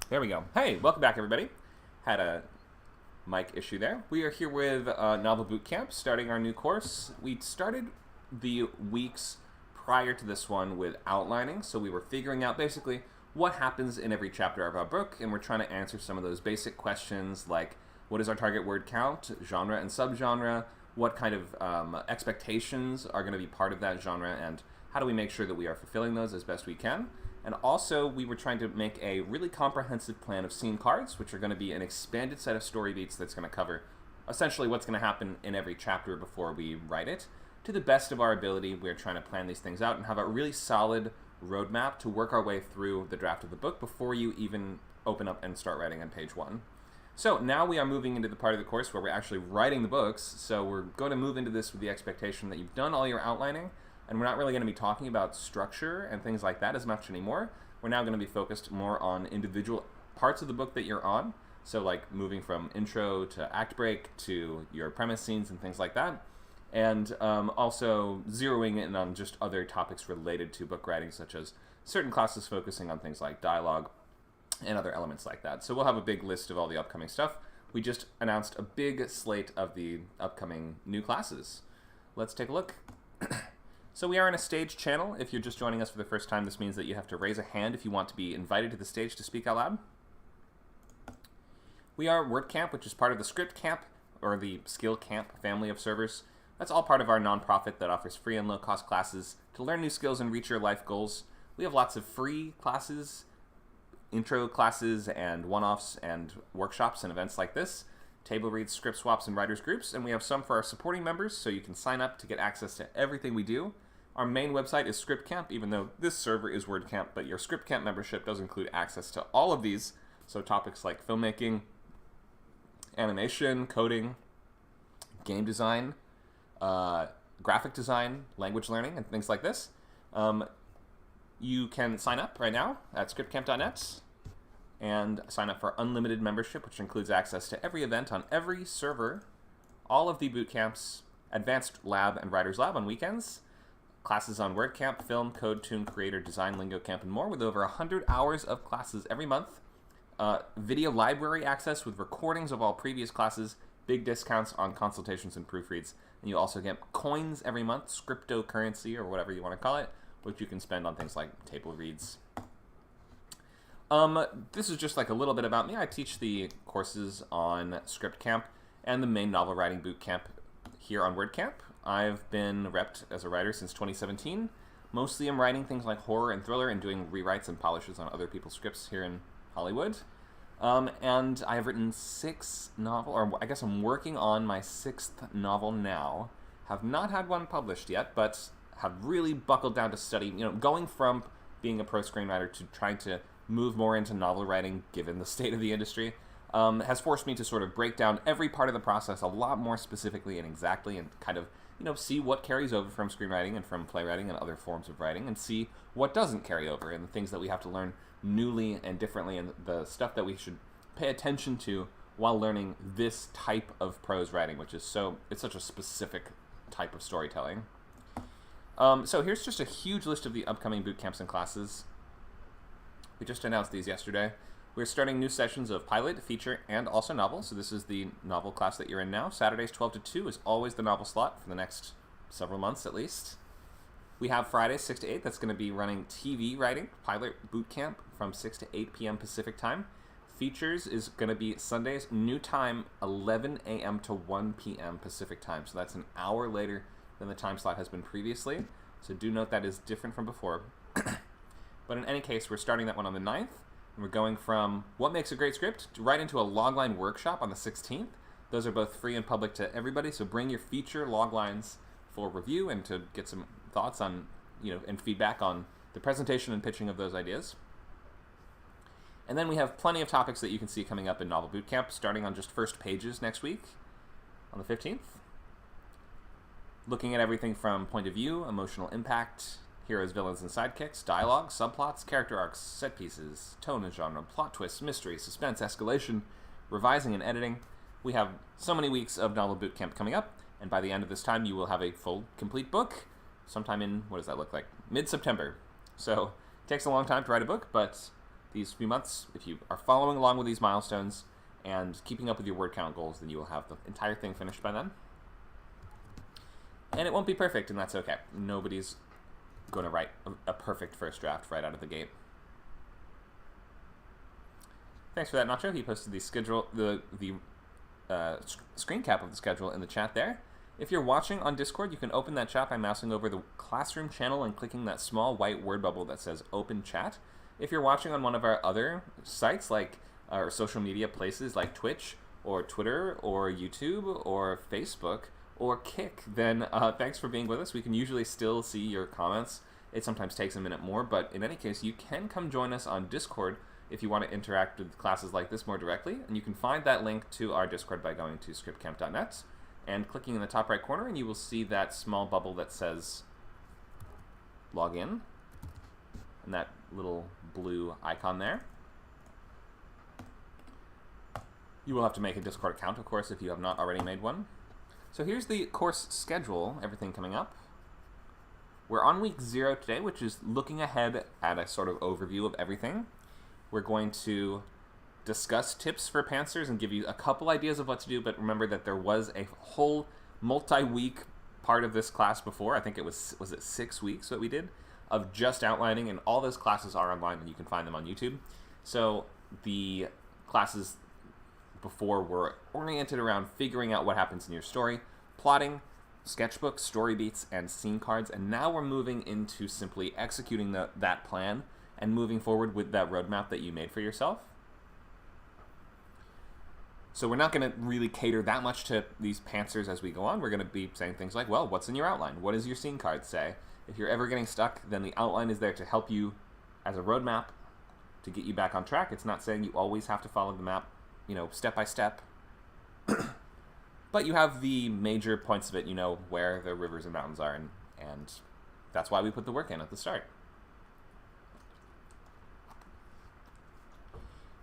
There we go. Hey, welcome back, everybody. Had a mic issue there. We are here with Novel Bootcamp, starting our new course. We started the weeks prior to this one with outlining, so we were figuring out basically what happens in every chapter of our book, and we're trying to answer some of those basic questions like what is our target word count, genre and subgenre, what kind of expectations are going to be part of that genre, and how do we make sure that we are fulfilling those as best we can. And also, we were trying to make a really comprehensive plan of scene cards, which are going to be an expanded set of story beats that's going to cover essentially what's going to happen in every chapter before we write it. To the best of our ability, we're trying to plan these things out and have a really solid roadmap to work our way through the draft of the book before you even open up and start writing on page 1. So now we are moving into the part of the course where we're actually writing the books, so we're going to move into this with the expectation that you've done all your outlining, and we're not really going to be talking about structure and things like that as much anymore. We're now going to be focused more on individual parts of the book that you're on. So like moving from intro to act break to your premise scenes and things like that. And also zeroing in on just other topics related to book writing, such as certain classes focusing on things like dialogue and other elements like that. So we'll have a big list of all the upcoming stuff. We just announced a big slate of the upcoming new classes. Let's take a look. So we are in a stage channel. If you're just joining us for the first time, this means that you have to raise a hand if you want to be invited to the stage to speak out loud. We are WordCamp, which is part of the Script Camp, or the Skill Camp family of servers. That's all part of our nonprofit that offers free and low-cost classes to learn new skills and reach your life goals. We have lots of free classes, intro classes, and one-offs, and workshops and events like this. Table reads, script swaps, and writers groups, and we have some for our supporting members, so you can sign up to get access to everything we do. Our main website is Script Camp, even though this server is WordCamp, but your Script Camp membership does include access to all of these, so topics like filmmaking, animation, coding, game design, graphic design, language learning, and things like this. You can sign up right now at scriptcamp.net and sign up for unlimited membership, which includes access to every event on every server, all of the boot camps, advanced lab and writer's lab on weekends, classes on WordCamp, film, code, tune, creator, design, lingo camp, and more, with over 100 hours of classes every month, video library access with recordings of all previous classes, big discounts on consultations and proofreads, and you also get coins every month, cryptocurrency or whatever you want to call it, which you can spend on things like table reads. This is just like a little bit about me. I teach the courses on Script Camp and the main novel writing boot camp here on WordCamp. I've been repped as a writer since 2017. Mostly I'm writing things like horror and thriller and doing rewrites and polishes on other people's scripts here in Hollywood. And I have written 6 novels, or I guess I'm working on my 6th novel now. Have not had one published yet, but have really buckled down to study, going from being a pro screenwriter to trying to move more into novel writing, given the state of the industry, has forced me to sort of break down every part of the process a lot more specifically and exactly, and kind of, see what carries over from screenwriting and from playwriting and other forms of writing, and see what doesn't carry over, and the things that we have to learn newly and differently, and the stuff that we should pay attention to while learning this type of prose writing, which is it's such a specific type of storytelling. So here's just a huge list of the upcoming boot camps and classes. We just announced these yesterday. We're starting new sessions of pilot, feature, and also novel. So this is the novel class that you're in now. Saturdays 12 to 2 is always the novel slot for the next several months at least. We have Fridays 6 to 8 that's going to be running TV writing, pilot boot camp from 6 to 8 p.m. Pacific time. Features is going to be Sundays, new time, 11 a.m. to 1 p.m. Pacific time. So that's an hour later than the time slot has been previously. So do note that is different from before. But in any case, we're starting that one on the 9th. And we're going from what makes a great script right into a logline workshop on the 16th. Those are both free and public to everybody. So bring your feature loglines for review and to get some thoughts on, and feedback on the presentation and pitching of those ideas. And then we have plenty of topics that you can see coming up in Novel Bootcamp, starting on just first pages next week on the 15th. Looking at everything from point of view, emotional impact, heroes, villains, and sidekicks, dialogue, subplots, character arcs, set pieces, tone and genre, plot twists, mystery, suspense, escalation, revising and editing. We have so many weeks of Novel Bootcamp coming up, and by the end of this time, you will have a full, complete book sometime in, what does that look like? Mid-September. So it takes a long time to write a book, but these few months, if you are following along with these milestones and keeping up with your word count goals, then you will have the entire thing finished by then. And it won't be perfect, and that's okay. Nobody's going to write a perfect first draft right out of the gate. Thanks for that, Nacho. He posted the schedule, the screen cap of the schedule in the chat there. If you're watching on Discord, you can open that chat by mousing over the Classroom channel and clicking that small white word bubble that says Open Chat. If you're watching on one of our other sites, like our social media places like Twitch or Twitter or YouTube or Facebook or Kick, then thanks for being with us. We can usually still see your comments. It sometimes takes a minute more, but in any case, you can come join us on Discord if you want to interact with classes like this more directly. And you can find that link to our Discord by going to scriptcamp.net and clicking in the top right corner, and you will see that small bubble that says log in, and that little blue icon there. You will have to make a Discord account, of course, if you have not already made one. So here's the course schedule, everything coming up. We're on week 0 today, which is looking ahead at a sort of overview of everything. We're going to discuss tips for pantsers and give you a couple ideas of what to do, but remember that there was a whole multi-week part of this class before. I think it was it 6 weeks that we did of just outlining, and all those classes are online and you can find them on YouTube. So the classes before were oriented around figuring out what happens in your story, plotting, sketchbook, story beats, and scene cards, and now we're moving into simply executing that plan and moving forward with that roadmap that you made for yourself. So we're not going to really cater that much to these pantsers as we go on. We're going to be saying things like, well, what's in your outline? What does your scene card say? If you're ever getting stuck, then the outline is there to help you as a roadmap to get you back on track. It's not saying you always have to follow the map, you know, step by step. But you have the major points of it, you know where the rivers and mountains are, and that's why we put the work in at the start.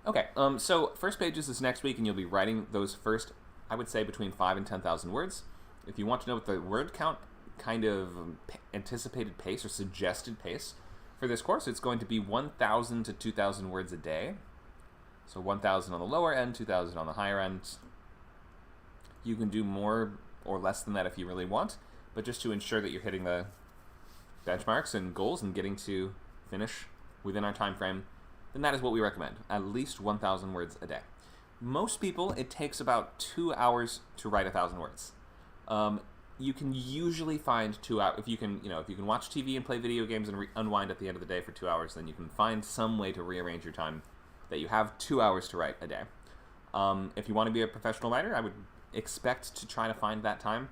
Okay, so first pages is next week, and you'll be writing those first, I would say, between 5,000 and 10,000 words. If you want to know what the word count kind of anticipated pace or suggested pace for this course, it's going to be 1,000 to 2,000 words a day. So 1,000 on the lower end, 2,000 on the higher end. You can do more or less than that if you really want, but just to ensure that you're hitting the benchmarks and goals and getting to finish within our time frame, then that is what we recommend, at least 1,000 words a day. Most people, it takes about 2 hours to write 1,000 words. You can usually find 2 hours, if you can watch TV and play video games and unwind at the end of the day for 2 hours, then you can find some way to rearrange your time that you have 2 hours to write a day. If you want to be a professional writer, I would expect to try to find that time,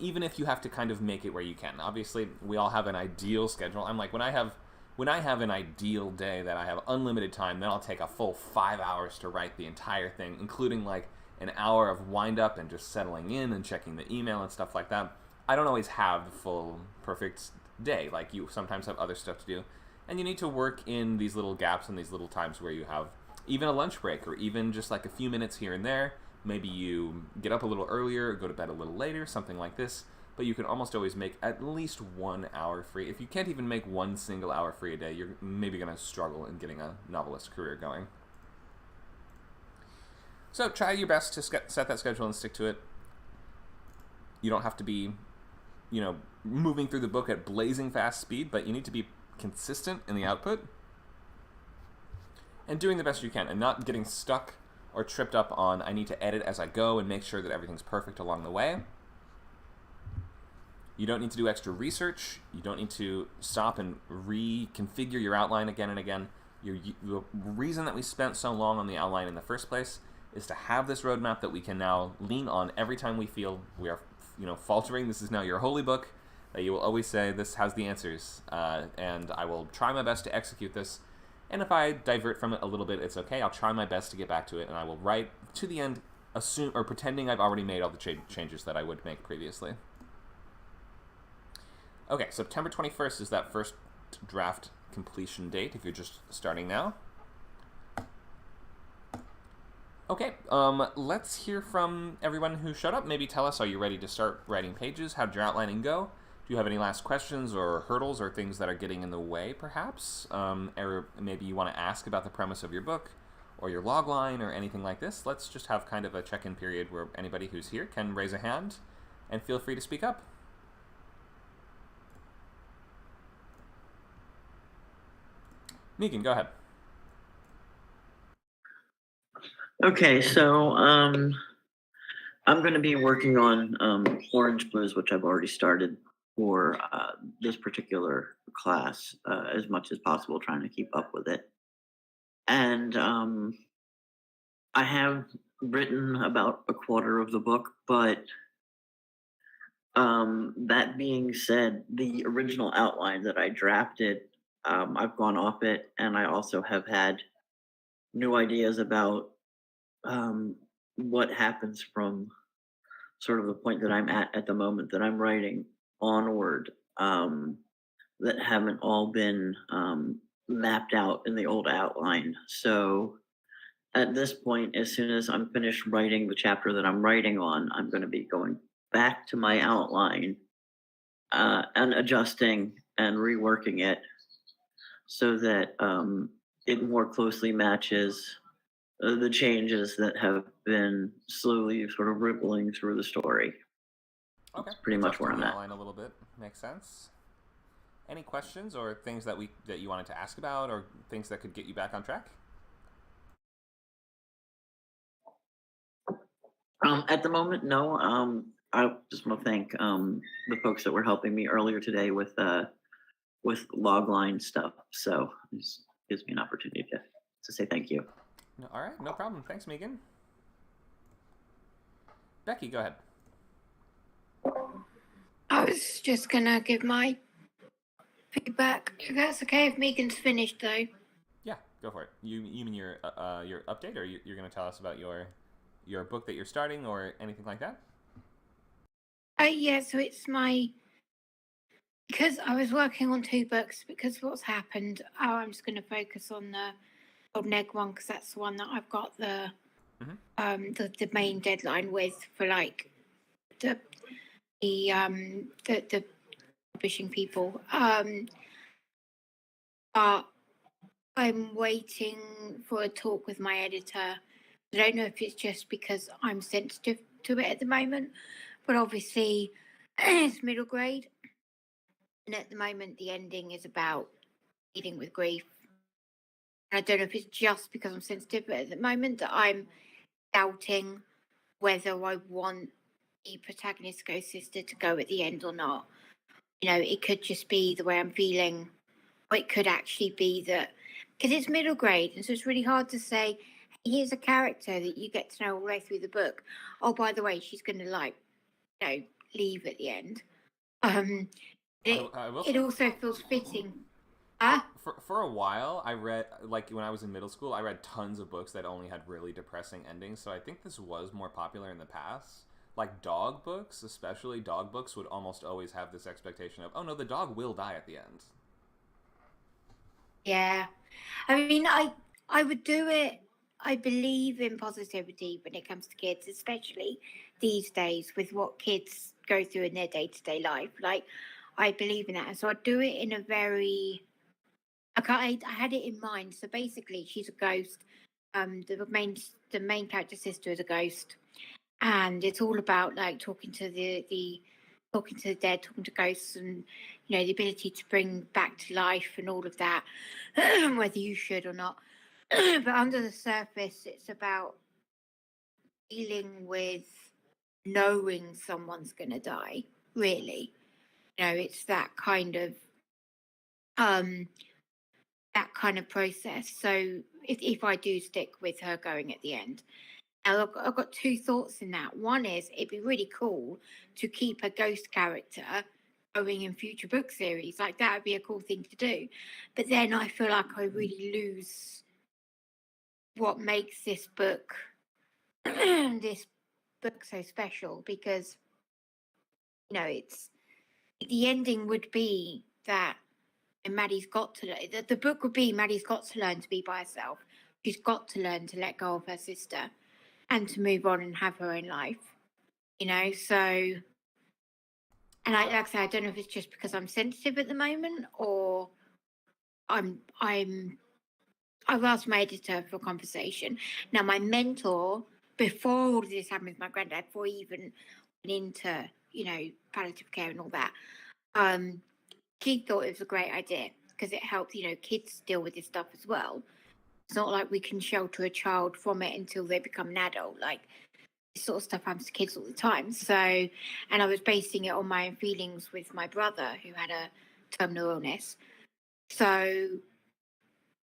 even if you have to kind of make it where you can. Obviously, we all have an ideal schedule. I'm like, when I have an ideal day that I have unlimited time, then I'll take a full 5 hours to write the entire thing, including like an hour of wind up and just settling in and checking the email and stuff like that. I don't always have the full perfect day. Like, you sometimes have other stuff to do, and you need to work in these little gaps and these little times where you have even a lunch break or even just like a few minutes here and there. Maybe you get up a little earlier or go to bed a little later, something like this. But you can almost always make at least 1 hour free. If you can't even make one single hour free a day, you're maybe going to struggle in getting a novelist career going. So try your best to set that schedule and stick to it. You don't have to be, moving through the book at blazing fast speed, but you need to be consistent in the output and doing the best you can and not getting stuck or tripped up on, I need to edit as I go and make sure that everything's perfect along the way. You don't need to do extra research. You don't need to stop and reconfigure your outline again and again. The reason that we spent so long on the outline in the first place is to have this roadmap that we can now lean on every time we feel we are, faltering. This is now your holy book that you will always say, this has the answers, and I will try my best to execute this. And if I divert from it a little bit, it's okay. I'll try my best to get back to it, and I will write to the end, pretending I've already made all the changes that I would make previously. Okay, September 21st is that first draft completion date if you're just starting now. Okay, let's hear from everyone who showed up. Maybe tell us, are you ready to start writing pages? How did your outlining go? Do you have any last questions or hurdles or things that are getting in the way, perhaps? Or maybe you want to ask about the premise of your book or your logline or anything like this? Let's just have kind of a check-in period where anybody who's here can raise a hand and feel free to speak up. Megan, go ahead. Okay, so I'm going to be working on Orange Blues, which I've already started for this particular class as much as possible, trying to keep up with it. And I have written about a quarter of the book, but that being said, the original outline that I drafted, I've gone off it, and I also have had new ideas about what happens from sort of the point that I'm at the moment that I'm writing onward, that haven't all been mapped out in the old outline. So at this point, as soon as I'm finished writing the chapter that I'm writing on, I'm going to be going back to my outline and adjusting and reworking it so that it more closely matches the changes that have been slowly sort of rippling through the story. Okay, That's pretty much where I'm the at. outline a little bit makes sense. Any questions or things that you wanted to ask about, or things that could get you back on track? At the moment, no. I just want to thank the folks that were helping me earlier today with logline stuff. So this gives me an opportunity to say thank you. No, all right, no problem. Thanks, Megan. Becky, go ahead. I was just gonna give my feedback. If that's okay, if Megan's finished though. Yeah, go for it. You mean your update, or you're going to tell us about your book that you're starting, or anything like that? Yeah, so it's because I was working on 2 books because what's happened. I'm just gonna focus on the Golden Egg one because that's the one that I've got the main deadline with for like the publishing people. But I'm waiting for a talk with my editor. I don't know if it's just because I'm sensitive to it at the moment, but obviously it's middle grade. And at the moment, the ending is about dealing with grief. And I don't know if it's just because I'm sensitive, but at the moment that I'm doubting whether I want the protagonist ghost sister to go at the end or not. You know, it could just be the way I'm feeling, or it could actually be that because it's middle grade, and so it's really hard to say. Here's a character that you get to know all the way through the book. Oh, by the way, she's going to leave at the end. It also feels fitting. For a while, I read, like when I was in middle school, I read tons of books that only had really depressing endings. So I think this was more popular in the past. Like dog books, especially dog books, would almost always have this expectation of, oh no, the dog will die at the end. Yeah, I mean, I would do it. I believe in positivity when it comes to kids, especially these days with what kids go through in their day-to-day life. Like, I believe in that, and so I do it in a very. I had it in mind. So basically, she's a ghost. The main character sister is a ghost, and it's all about like talking to the dead, talking to ghosts, and the ability to bring back to life and all of that, whether you should or not. But under the surface, it's about dealing with knowing someone's going to die. Really, it's that kind of process. So if I do stick with her going at the end, I've got 2 thoughts in that. One is it'd be really cool to keep a ghost character going in future book series. Like that would be a cool thing to do. But then I feel like I really lose what makes this book so special, because it's the ending would be that Maddie's got to learn. The book would be Maddie's got to learn to be by herself. She's got to learn to let go of her sister and to move on and have her own life. So And like I say, I don't know if it's just because I'm sensitive at the moment, or I've asked my editor for a conversation. Now, my mentor, before all of this happened with my granddad, before he even went into, palliative care and all that, she thought it was a great idea because it helps, kids deal with this stuff as well. It's not like we can shelter a child from it until they become an adult. Like, this sort of stuff happens to kids all the time. So, and I was basing it on my own feelings with my brother who had a terminal illness. So,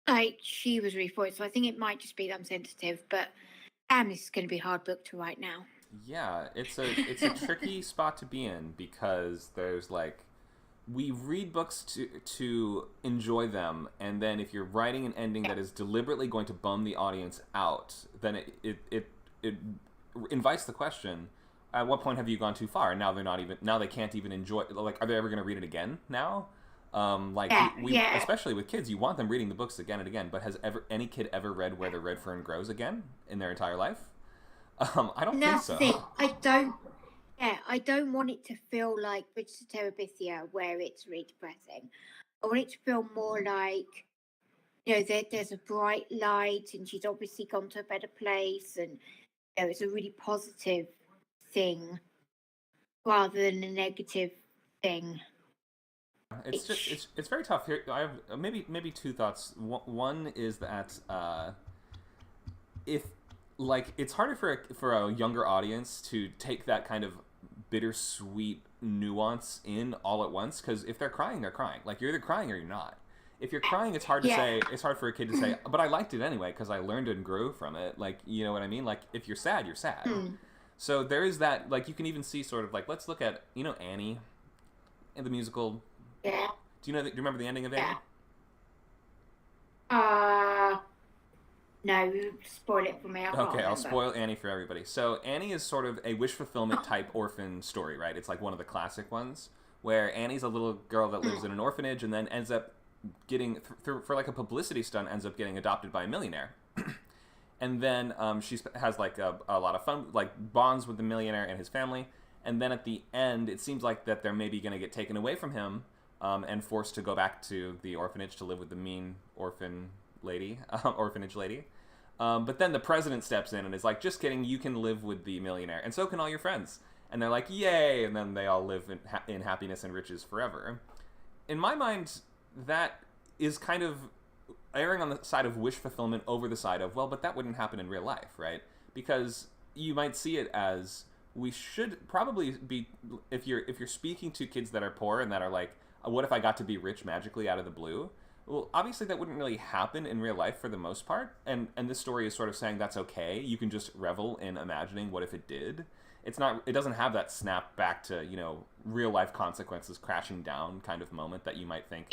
like, she was really for it. So I think it might just be that I'm sensitive, but this is going to be a hard book to write now. Yeah, it's a tricky spot to be in because there's like, we read books to enjoy them, and then if you're writing an ending that is deliberately going to bum the audience out, then it invites the question: at what point have you gone too far? And now they can't even enjoy. Like, are they ever going to read it again now? Especially with kids, you want them reading the books again and again. But has any kid ever read Where the Red Fern Grows again in their entire life? I don't think so. I don't want it to feel like Bridges to Terabithia, where it's really depressing. I want it to feel more like, there's a bright light and she's obviously gone to a better place, and it's a really positive thing rather than a negative thing. It's very tough here. I have maybe two thoughts. One is that if like it's harder for a younger audience to take that kind of bittersweet nuance in all at once, because if they're crying, they're crying. Like, you're either crying or you're not. If you're crying, it's hard to say. It's hard for a kid to say, but I liked it anyway because I learned and grew from it. Like, you know what I mean? Like, if you're sad, you're sad. So there is that. Like, you can even see sort of like, let's look at Annie, in the musical. Yeah. Do you remember the ending of Annie? No, spoil it for me. Okay, I'll spoil Annie for everybody. So Annie is sort of a wish fulfillment type orphan story, right? It's like one of the classic ones where Annie's a little girl that lives in an orphanage and then ends up getting, for like a publicity stunt, ends up getting adopted by a millionaire. And then she has like a lot of fun, like bonds with the millionaire and his family. And then at the end, it seems like that they're maybe going to get taken away from him and forced to go back to the orphanage to live with the mean orphanage lady. But then the president steps in and is like, just kidding, you can live with the millionaire, and so can all your friends. And they're like, yay, and then they all live in happiness and riches forever. In my mind, that is kind of erring on the side of wish fulfillment over the side of, well, but that wouldn't happen in real life, right? Because you might see it as, we should probably be, if you're speaking to kids that are poor and that are like, what if I got to be rich magically out of the blue? Well, obviously that wouldn't really happen in real life for the most part, and this story is sort of saying that's okay. You can just revel in imagining what if it did. It doesn't have that snap back to, real life consequences crashing down kind of moment that you might think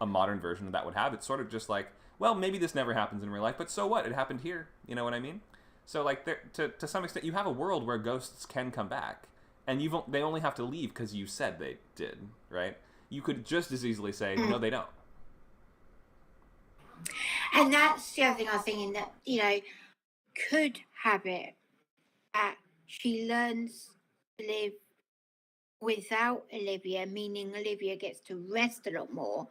a modern version of that would have. It's sort of just like, well, maybe this never happens in real life, but so what? It happened here. You know what I mean? So like, to some extent, you have a world where ghosts can come back, and they only have to leave because you said they did, right? You could just as easily say, no, they don't. And that's the other thing I was thinking, that, could have it that she learns to live without Olivia, meaning Olivia gets to rest a lot more.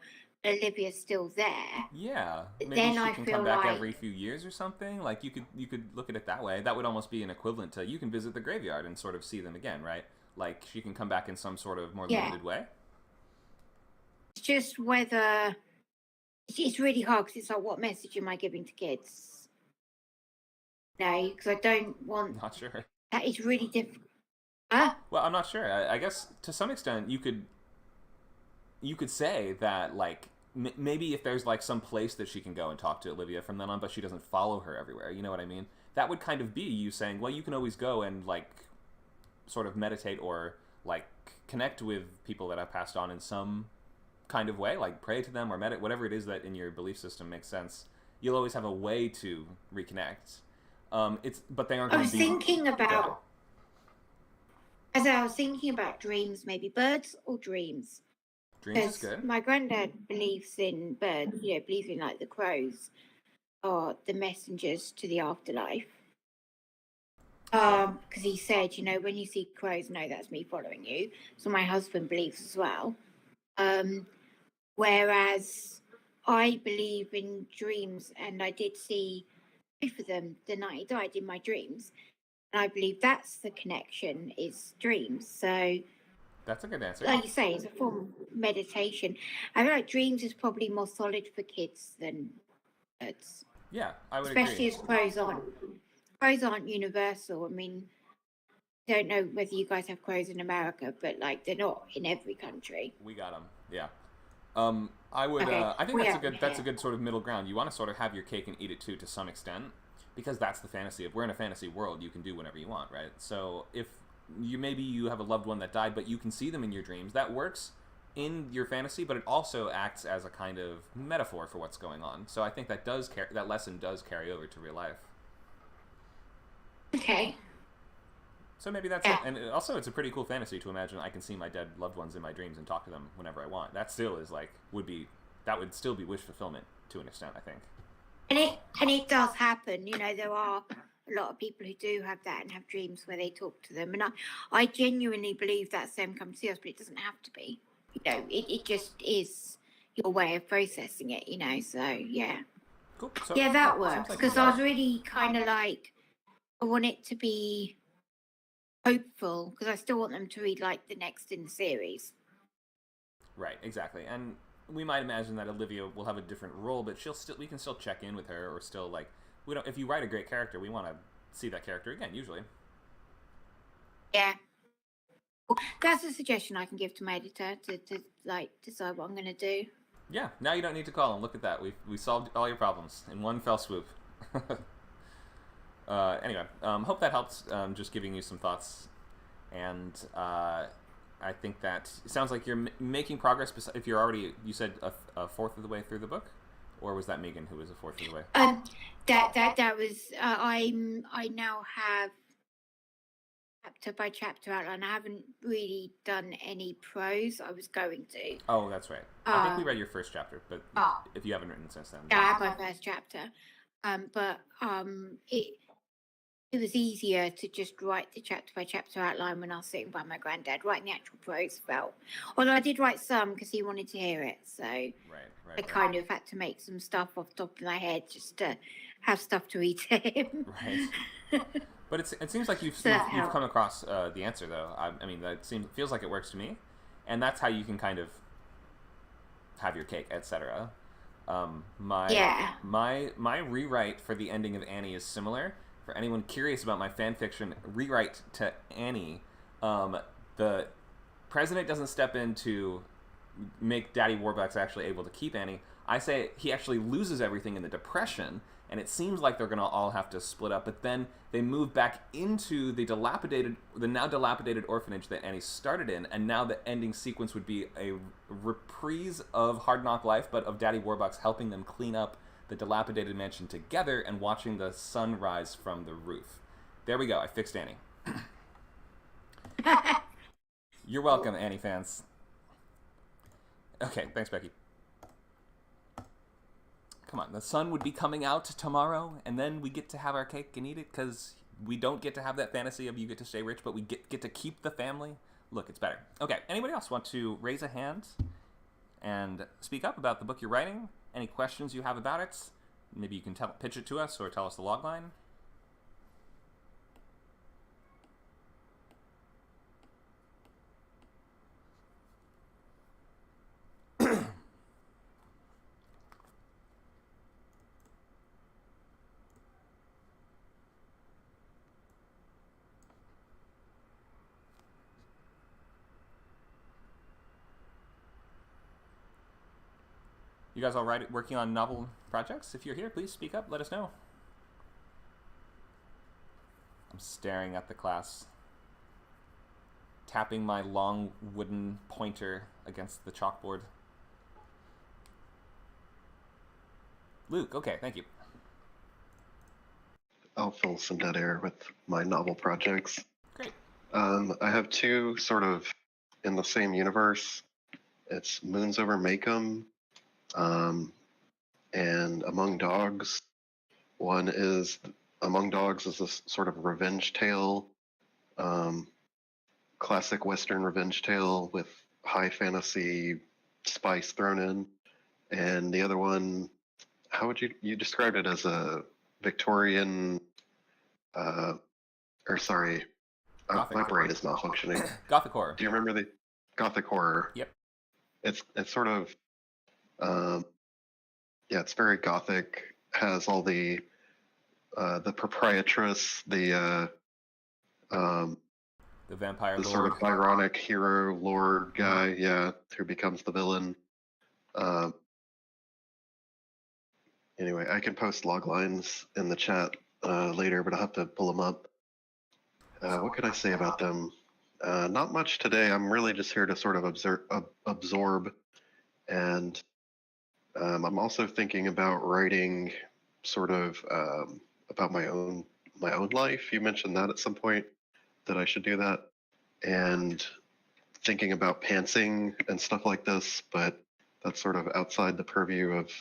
Olivia's still there. Yeah, maybe then she can come back every few years or something. Like, you could look at it that way. That would almost be an equivalent to, you can visit the graveyard and sort of see them again, right? Like, she can come back in some sort of more limited way. It's just whether... It's really hard because it's like, what message am I giving to kids? No, because I don't want... Not sure. That is really difficult. Well, I'm not sure. I guess to some extent you could say that, like, maybe if there's like some place that she can go and talk to Olivia from then on, but she doesn't follow her everywhere. You know what I mean? That would kind of be you saying, well, you can always go and like sort of meditate or like connect with people that have passed on in some kind of way, like pray to them or meditate, whatever it is that in your belief system makes sense. You'll always have a way to reconnect. But they aren't. I was thinking about dreams, maybe birds or dreams. Dreams is good. My granddad believes in birds. Believes in like the crows are the messengers to the afterlife. because he said, you know, when you see crows, no, that's me following you. So my husband believes as well. Whereas I believe in dreams, and I did see both of them the night he died in my dreams. And I believe that's the connection, is dreams. So That's a good answer. like you say, it's a form of meditation. I feel like dreams is probably more solid for kids than birds. Yeah, I would Especially agree. as crows aren't universal. I mean, I don't know whether you guys have crows in America, but like they're not in every country. We got them. Yeah. I would. Okay. I think We that's a have good. them That's a here. good sort of middle ground. You want to sort of have your cake and eat it too, to some extent, because that's the fantasy. If we're in a fantasy world, you can do whatever you want, right? So if you have a loved one that died, but you can see them in your dreams, that works in your fantasy, but it also acts as a kind of metaphor for what's going on. So I think that that lesson does carry over to real life. Okay. So maybe that's Yeah. it. And also, it's a pretty cool fantasy to imagine I can see my dead loved ones in my dreams and talk to them whenever I want. That still is like that would still be wish fulfillment to an extent, I think. And it does happen. You know, there are a lot of people who do have that and have dreams where they talk to them. And I genuinely believe that's them come to see us, but it doesn't have to be. You know, it just is your way of processing it, you know. So yeah. Cool. So, Yeah, that seems works. like Because I was really kind of like, I want it to be hopeful, because I still want them to read like the next in the series. Right, exactly. And we might imagine that Olivia will have a different role, but we can still check in with her, or still like we don't. If you write a great character, we want to see that character again. Usually. Yeah. That's a suggestion I can give to my editor to like decide what I'm going to do. Yeah. Now you don't need to call him. Look at that. We solved all your problems in one fell swoop. Anyway, hope that helps. Just giving you some thoughts, and I think that it sounds like you're making progress. If you're already, you said a fourth of the way through the book, or was that Megan who was a fourth of the way? That was I now have chapter by chapter outline. I haven't really done any prose. I was going to. Oh, that's right. I think we read your first chapter, but if you haven't written since then, yeah, I had my first chapter. But it was easier to just write the chapter by chapter outline when I was sitting by my granddad. Writing the actual prose felt. Although I did write some because he wanted to hear it, so I kind of had to make some stuff off the top of my head just to have stuff to read to him. Right. But it seems like you've come across the answer, though. I mean, feels like it works to me, and that's how you can kind of have your cake, etc. My rewrite for the ending of Annie is similar. For anyone curious about my fan fiction rewrite to Annie, the president doesn't step in to make Daddy Warbucks actually able to keep Annie. I say he actually loses everything in the Depression, and it seems like they're going to all have to split up, but then they move back into the now dilapidated orphanage that Annie started in, and now the ending sequence would be a reprise of Hard Knock Life, but of Daddy Warbucks helping them clean up the dilapidated mansion together and watching the sun rise from the roof. There we go. I fixed Annie. You're welcome, Annie fans. Okay, thanks, Becky. Come on, the sun would be coming out tomorrow, and then we get to have our cake and eat it, because we don't get to have that fantasy of you get to stay rich, but we get to keep the family. Look, it's better. Okay, anybody else want to raise a hand and speak up about the book you're writing? Any questions you have about it? Maybe you can pitch it to us or tell us the logline. You guys all right working on novel projects? If you're here, please speak up. Let us know. I'm staring at the class, tapping my long wooden pointer against the chalkboard. Luke, okay, thank you. I'll fill some dead air with my novel projects. Great. I have two sort of in the same universe. It's Moons Over Maycomb and Among Dogs. One is Among Dogs is this sort of revenge tale, classic Western revenge tale with high fantasy spice thrown in. And the other one, how would you describe it as a Victorian, or sorry, my brain is malfunctioning. Gothic horror. Do you remember the Gothic horror? Yep. It's sort of, yeah, it's very Gothic. Has all the proprietress, the vampire lord. Sort of ironic hero lord guy, yeah, who becomes the villain. Anyway, I can post log lines in the chat later, but I'll have to pull them up. What can I say about them? Not much today. I'm really just here to sort of absorb, and I'm also thinking about writing sort of about my own life. You mentioned that at some point, that I should do that, and thinking about pantsing and stuff like this, but that's sort of outside the purview of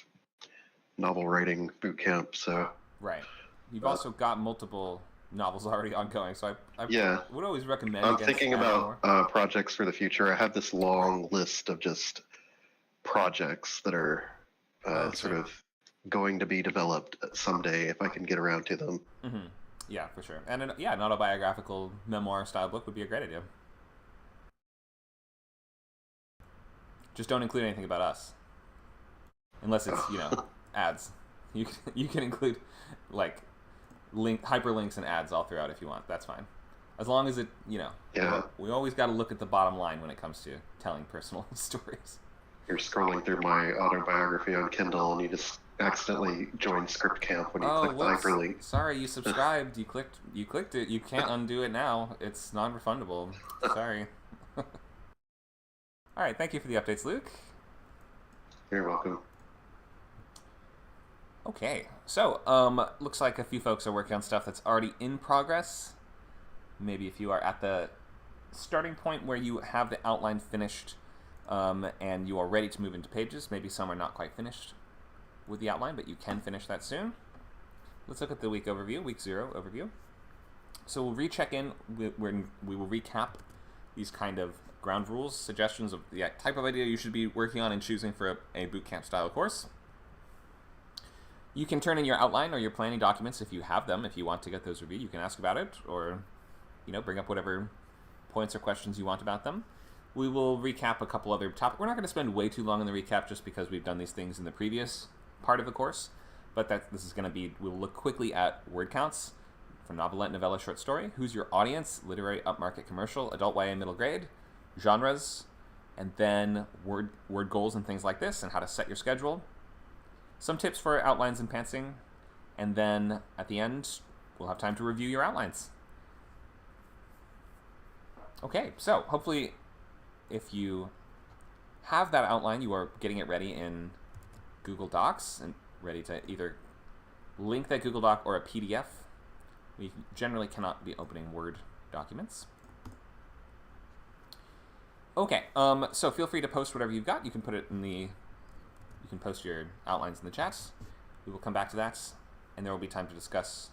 novel writing boot camp. So right, you've also got multiple novels already ongoing, so I yeah, would always recommend. I'm thinking about projects for the future. I have this long list of just projects that are sort of going to be developed someday if I can get around to them. Mm-hmm. Yeah, for sure. And an autobiographical memoir style book would be a great idea. Just don't include anything about us, unless it's ads. You can include like hyperlinks and ads all throughout if you want. That's fine, as long as it Yeah. We always got to look at the bottom line when it comes to telling personal stories. You're scrolling through my autobiography on Kindle and you just accidentally joined Script Camp when you click the hyperlink. Sorry, you subscribed. You clicked it. You can't undo it now. It's non-refundable. Sorry. All right, thank you for the updates, Luke. You're welcome. Okay, so looks like a few folks are working on stuff that's already in progress. Maybe if you are at the starting point where you have the outline finished and you are ready to move into pages, maybe some are not quite finished with the outline, but you can finish that soon. Let's look at the week overview, week 0 overview. So we'll recheck in when we will recap these kind of ground rules, suggestions of the type of idea you should be working on and choosing for a bootcamp style course. You can turn in your outline or your planning documents if you have them. If you want to get those reviewed, you can ask about it or bring up whatever points or questions you want about them. We will recap a couple other topics. We're not going to spend way too long in the recap just because we've done these things in the previous part of the course, but this is going to be, we'll look quickly at word counts for novelette, novella, short story, who's your audience, literary, upmarket, commercial, adult, YA, middle grade, genres, and then word goals and things like this, and how to set your schedule. Some tips for outlines and pantsing, and then at the end, we'll have time to review your outlines. Okay, so hopefully if you have that outline, you are getting it ready in Google Docs and ready to either link that Google Doc or a PDF. We generally cannot be opening Word documents. Okay, so feel free to post whatever you've got. You can put it in you can post your outlines in the chats. We will come back to that, and there will be time to discuss.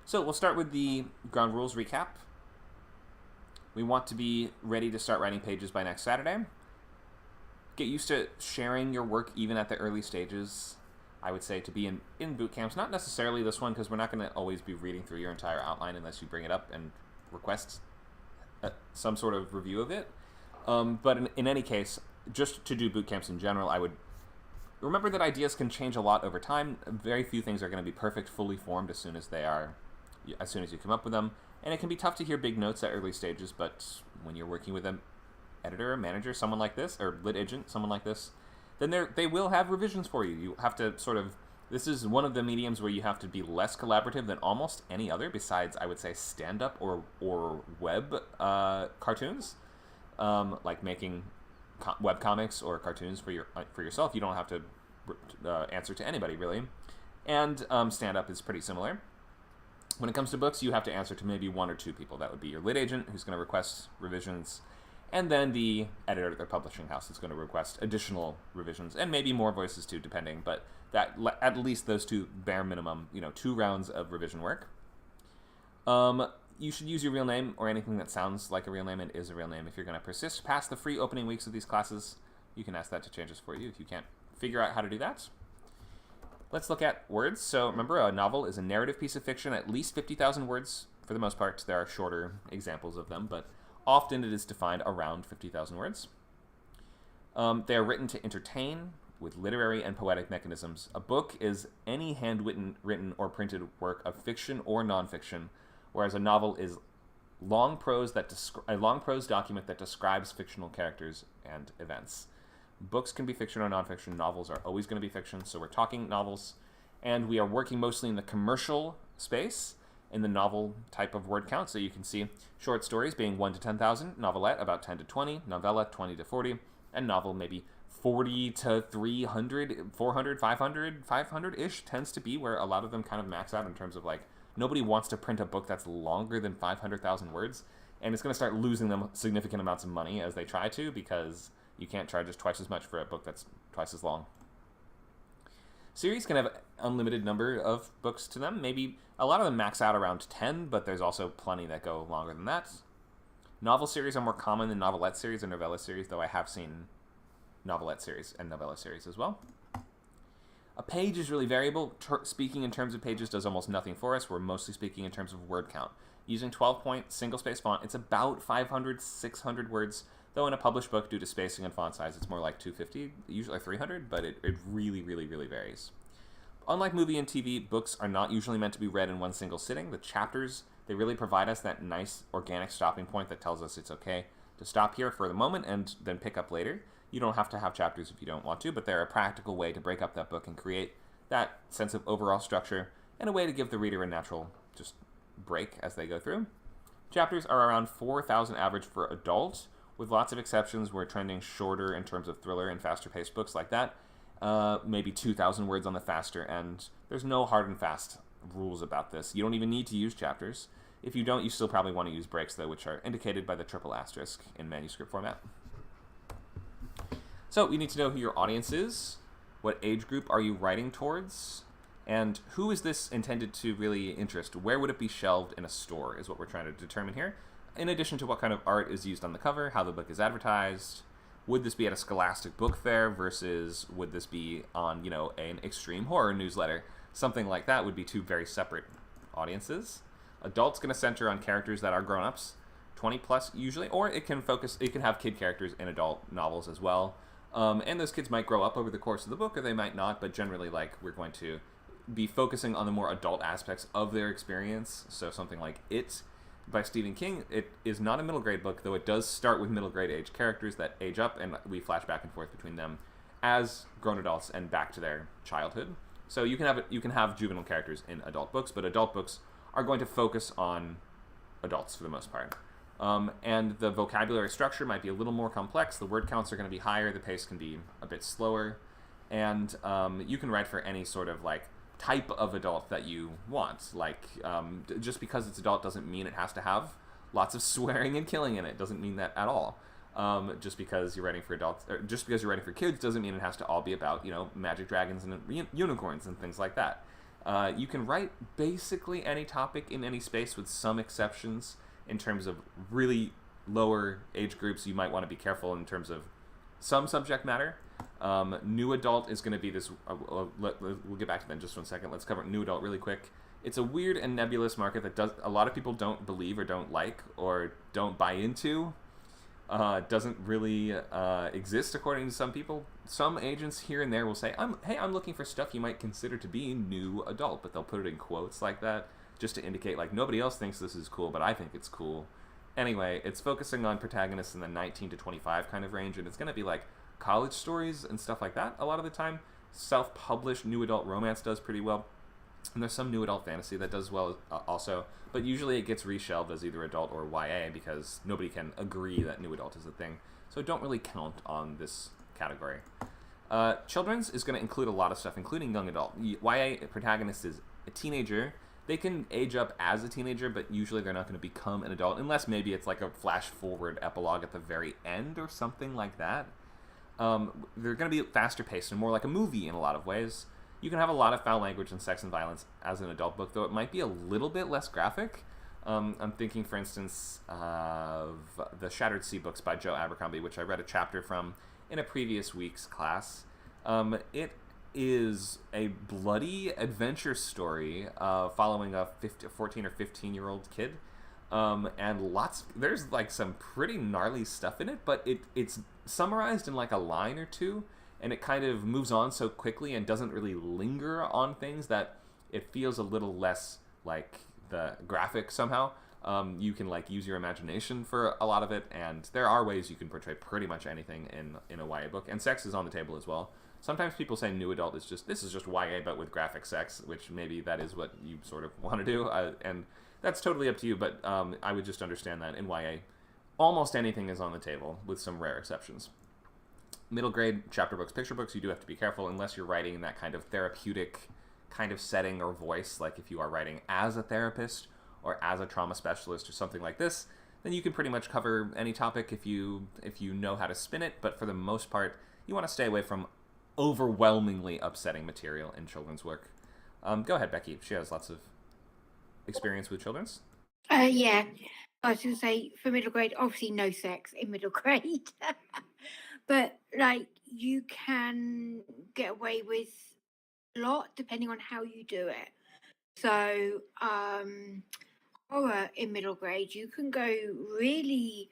So we'll start with the ground rules recap. We want to be ready to start writing pages by next Saturday. Get used to sharing your work even at the early stages. I would say to be in boot camps, not necessarily this one, because we're not going to always be reading through your entire outline unless you bring it up and request some sort of review of it. But in any case, just to do boot camps in general, I would remember that ideas can change a lot over time. Very few things are going to be perfect, fully formed as soon as you come up with them. And it can be tough to hear big notes at early stages, but when you're working with an editor, a manager, someone like this, or lit agent, someone like this, then they will have revisions for you. You have to this is one of the mediums where you have to be less collaborative than almost any other, besides, I would say, stand-up or web cartoons, like making web comics or cartoons for yourself. You don't have to answer to anybody, really. And stand-up is pretty similar. When it comes to books, you have to answer to maybe 1 or 2 people. That would be your lit agent, who's going to request revisions, and then the editor at their publishing house is going to request additional revisions, and maybe more voices too, depending. But at least those two bare minimum, 2 rounds of revision work. You should use your real name or anything that sounds like a real name and is a real name if you're going to persist past the free opening weeks of these classes. You can ask that to change this for you if you can't figure out how to do that. Let's look at words. So remember, a novel is a narrative piece of fiction, at least 50,000 words for the most part. There are shorter examples of them, but often it is defined around 50,000 words. They are written to entertain with literary and poetic mechanisms. A book is any handwritten or printed work of fiction or nonfiction, whereas a novel is a long prose document that describes fictional characters and events. Books can be fiction or nonfiction. Novels are always going to be fiction, so we're talking novels. And we are working mostly in the commercial space, in the novel type of word count. So you can see short stories being 1 to 10,000, novelette about 10 to 20, novella 20 to 40, and novel maybe 40 to 300, 400, 500, 500-ish tends to be where a lot of them kind of max out in terms of like, nobody wants to print a book that's longer than 500,000 words, and it's going to start losing them significant amounts of money as they try to, because you can't charge us twice as much for a book that's twice as long. Series can have an unlimited number of books to them. Maybe a lot of them max out around 10, but there's also plenty that go longer than that. Novel series are more common than novelette series or novella series, though I have seen novelette series and novella series as well. A page is really variable. Speaking in terms of pages does almost nothing for us. We're mostly speaking in terms of word count. Using 12-point single-space font, it's about 500, 600 words, though in a published book, due to spacing and font size, it's more like 250, usually 300, but it really, really, really varies. Unlike movie and TV, books are not usually meant to be read in one single sitting. The chapters, they really provide us that nice organic stopping point that tells us it's okay to stop here for the moment and then pick up later. You don't have to have chapters if you don't want to, but they're a practical way to break up that book and create that sense of overall structure and a way to give the reader a natural just break as they go through. Chapters are around 4,000 average for adult, with lots of exceptions. We're trending shorter in terms of thriller and faster-paced books like that. Maybe 2,000 words on the faster end. There's no hard and fast rules about this. You don't even need to use chapters. If you don't, you still probably want to use breaks, though, which are indicated by the triple asterisk in manuscript format. So you need to know who your audience is, what age group are you writing towards, and who is this intended to really interest? Where would it be shelved in a store is what we're trying to determine here. In addition to what kind of art is used on the cover, how the book is advertised. Would this be at a Scholastic book fair versus would this be on, an extreme horror newsletter? Something like that would be two very separate audiences. Adult's going to center on characters that are grown-ups, 20 plus usually, or it can have kid characters in adult novels as well. And those kids might grow up over the course of the book, or they might not, but generally, we're going to be focusing on the more adult aspects of their experience. So something like It by Stephen King, it is not a middle grade book, though it does start with middle grade age characters that age up, and we flash back and forth between them as grown adults and back to their childhood. So you can have juvenile characters in adult books, but adult books are going to focus on adults for the most part. And the vocabulary structure might be a little more complex. The word counts are going to be higher. The pace can be a bit slower. And you can write for any sort of type of adult that you want. Just because it's adult doesn't mean it has to have lots of swearing and killing in it. Doesn't mean that at all. Just because you're writing for adults, or just because you're writing for kids doesn't mean it has to all be about, magic dragons and unicorns and things like that. You can write basically any topic in any space with some exceptions. In terms of really lower age groups, you might want to be careful in terms of some subject matter. New adult is going to be this. We'll get back to that in just 1 second. Let's cover new adult really quick. It's a weird and nebulous market that a lot of people don't believe or don't like or don't buy into. Doesn't really exist according to some people. Some agents here and there will say, I'm looking for stuff you might consider to be new adult, but they'll put it in quotes like that, just to indicate nobody else thinks this is cool, but I think it's cool. Anyway, it's focusing on protagonists in the 19 to 25 kind of range, and it's going to be college stories and stuff like that a lot of the time. Self-published new adult romance does pretty well, and there's some new adult fantasy that does well also, but usually it gets reshelved as either adult or YA because nobody can agree that new adult is a thing, so don't really count on this category. Children's is going to include a lot of stuff, including young adult. YA protagonist is a teenager. They can age up as a teenager, but usually they're not going to become an adult, unless maybe it's a flash-forward epilogue at the very end or something like that. They're going to be faster-paced and more like a movie in a lot of ways. You can have a lot of foul language and sex and violence as an adult book, though it might be a little bit less graphic. I'm thinking, for instance, of the Shattered Sea books by Joe Abercrombie, which I read a chapter from in a previous week's class. It is a bloody adventure story following a 14 or 15-year-old kid. And there's like some pretty gnarly stuff in it, but it's summarized in like a line or two, and it kind of moves on so quickly and doesn't really linger on things that it feels a little less like the graphic somehow. You can like use your imagination for a lot of it, and there are ways you can portray pretty much anything in a YA book, and sex is on the table as well. Sometimes people say new adult is this is just YA but with graphic sex, which maybe that is what you sort of want to do, and that's totally up to you, but I would just understand that in YA, almost anything is on the table, with some rare exceptions. Middle grade chapter books, picture books, you do have to be careful unless you're writing in that kind of therapeutic kind of setting or voice, like if you are writing as a therapist or as a trauma specialist or something like this, then you can pretty much cover any topic if you know how to spin it, but for the most part, you want to stay away from overwhelmingly upsetting material in children's work. Go ahead, Becky. She has lots of experience with children's. Yeah, I was going to say for middle grade, obviously no sex in middle grade, but like you can get away with a lot depending on how you do it. So horror in middle grade, you can go really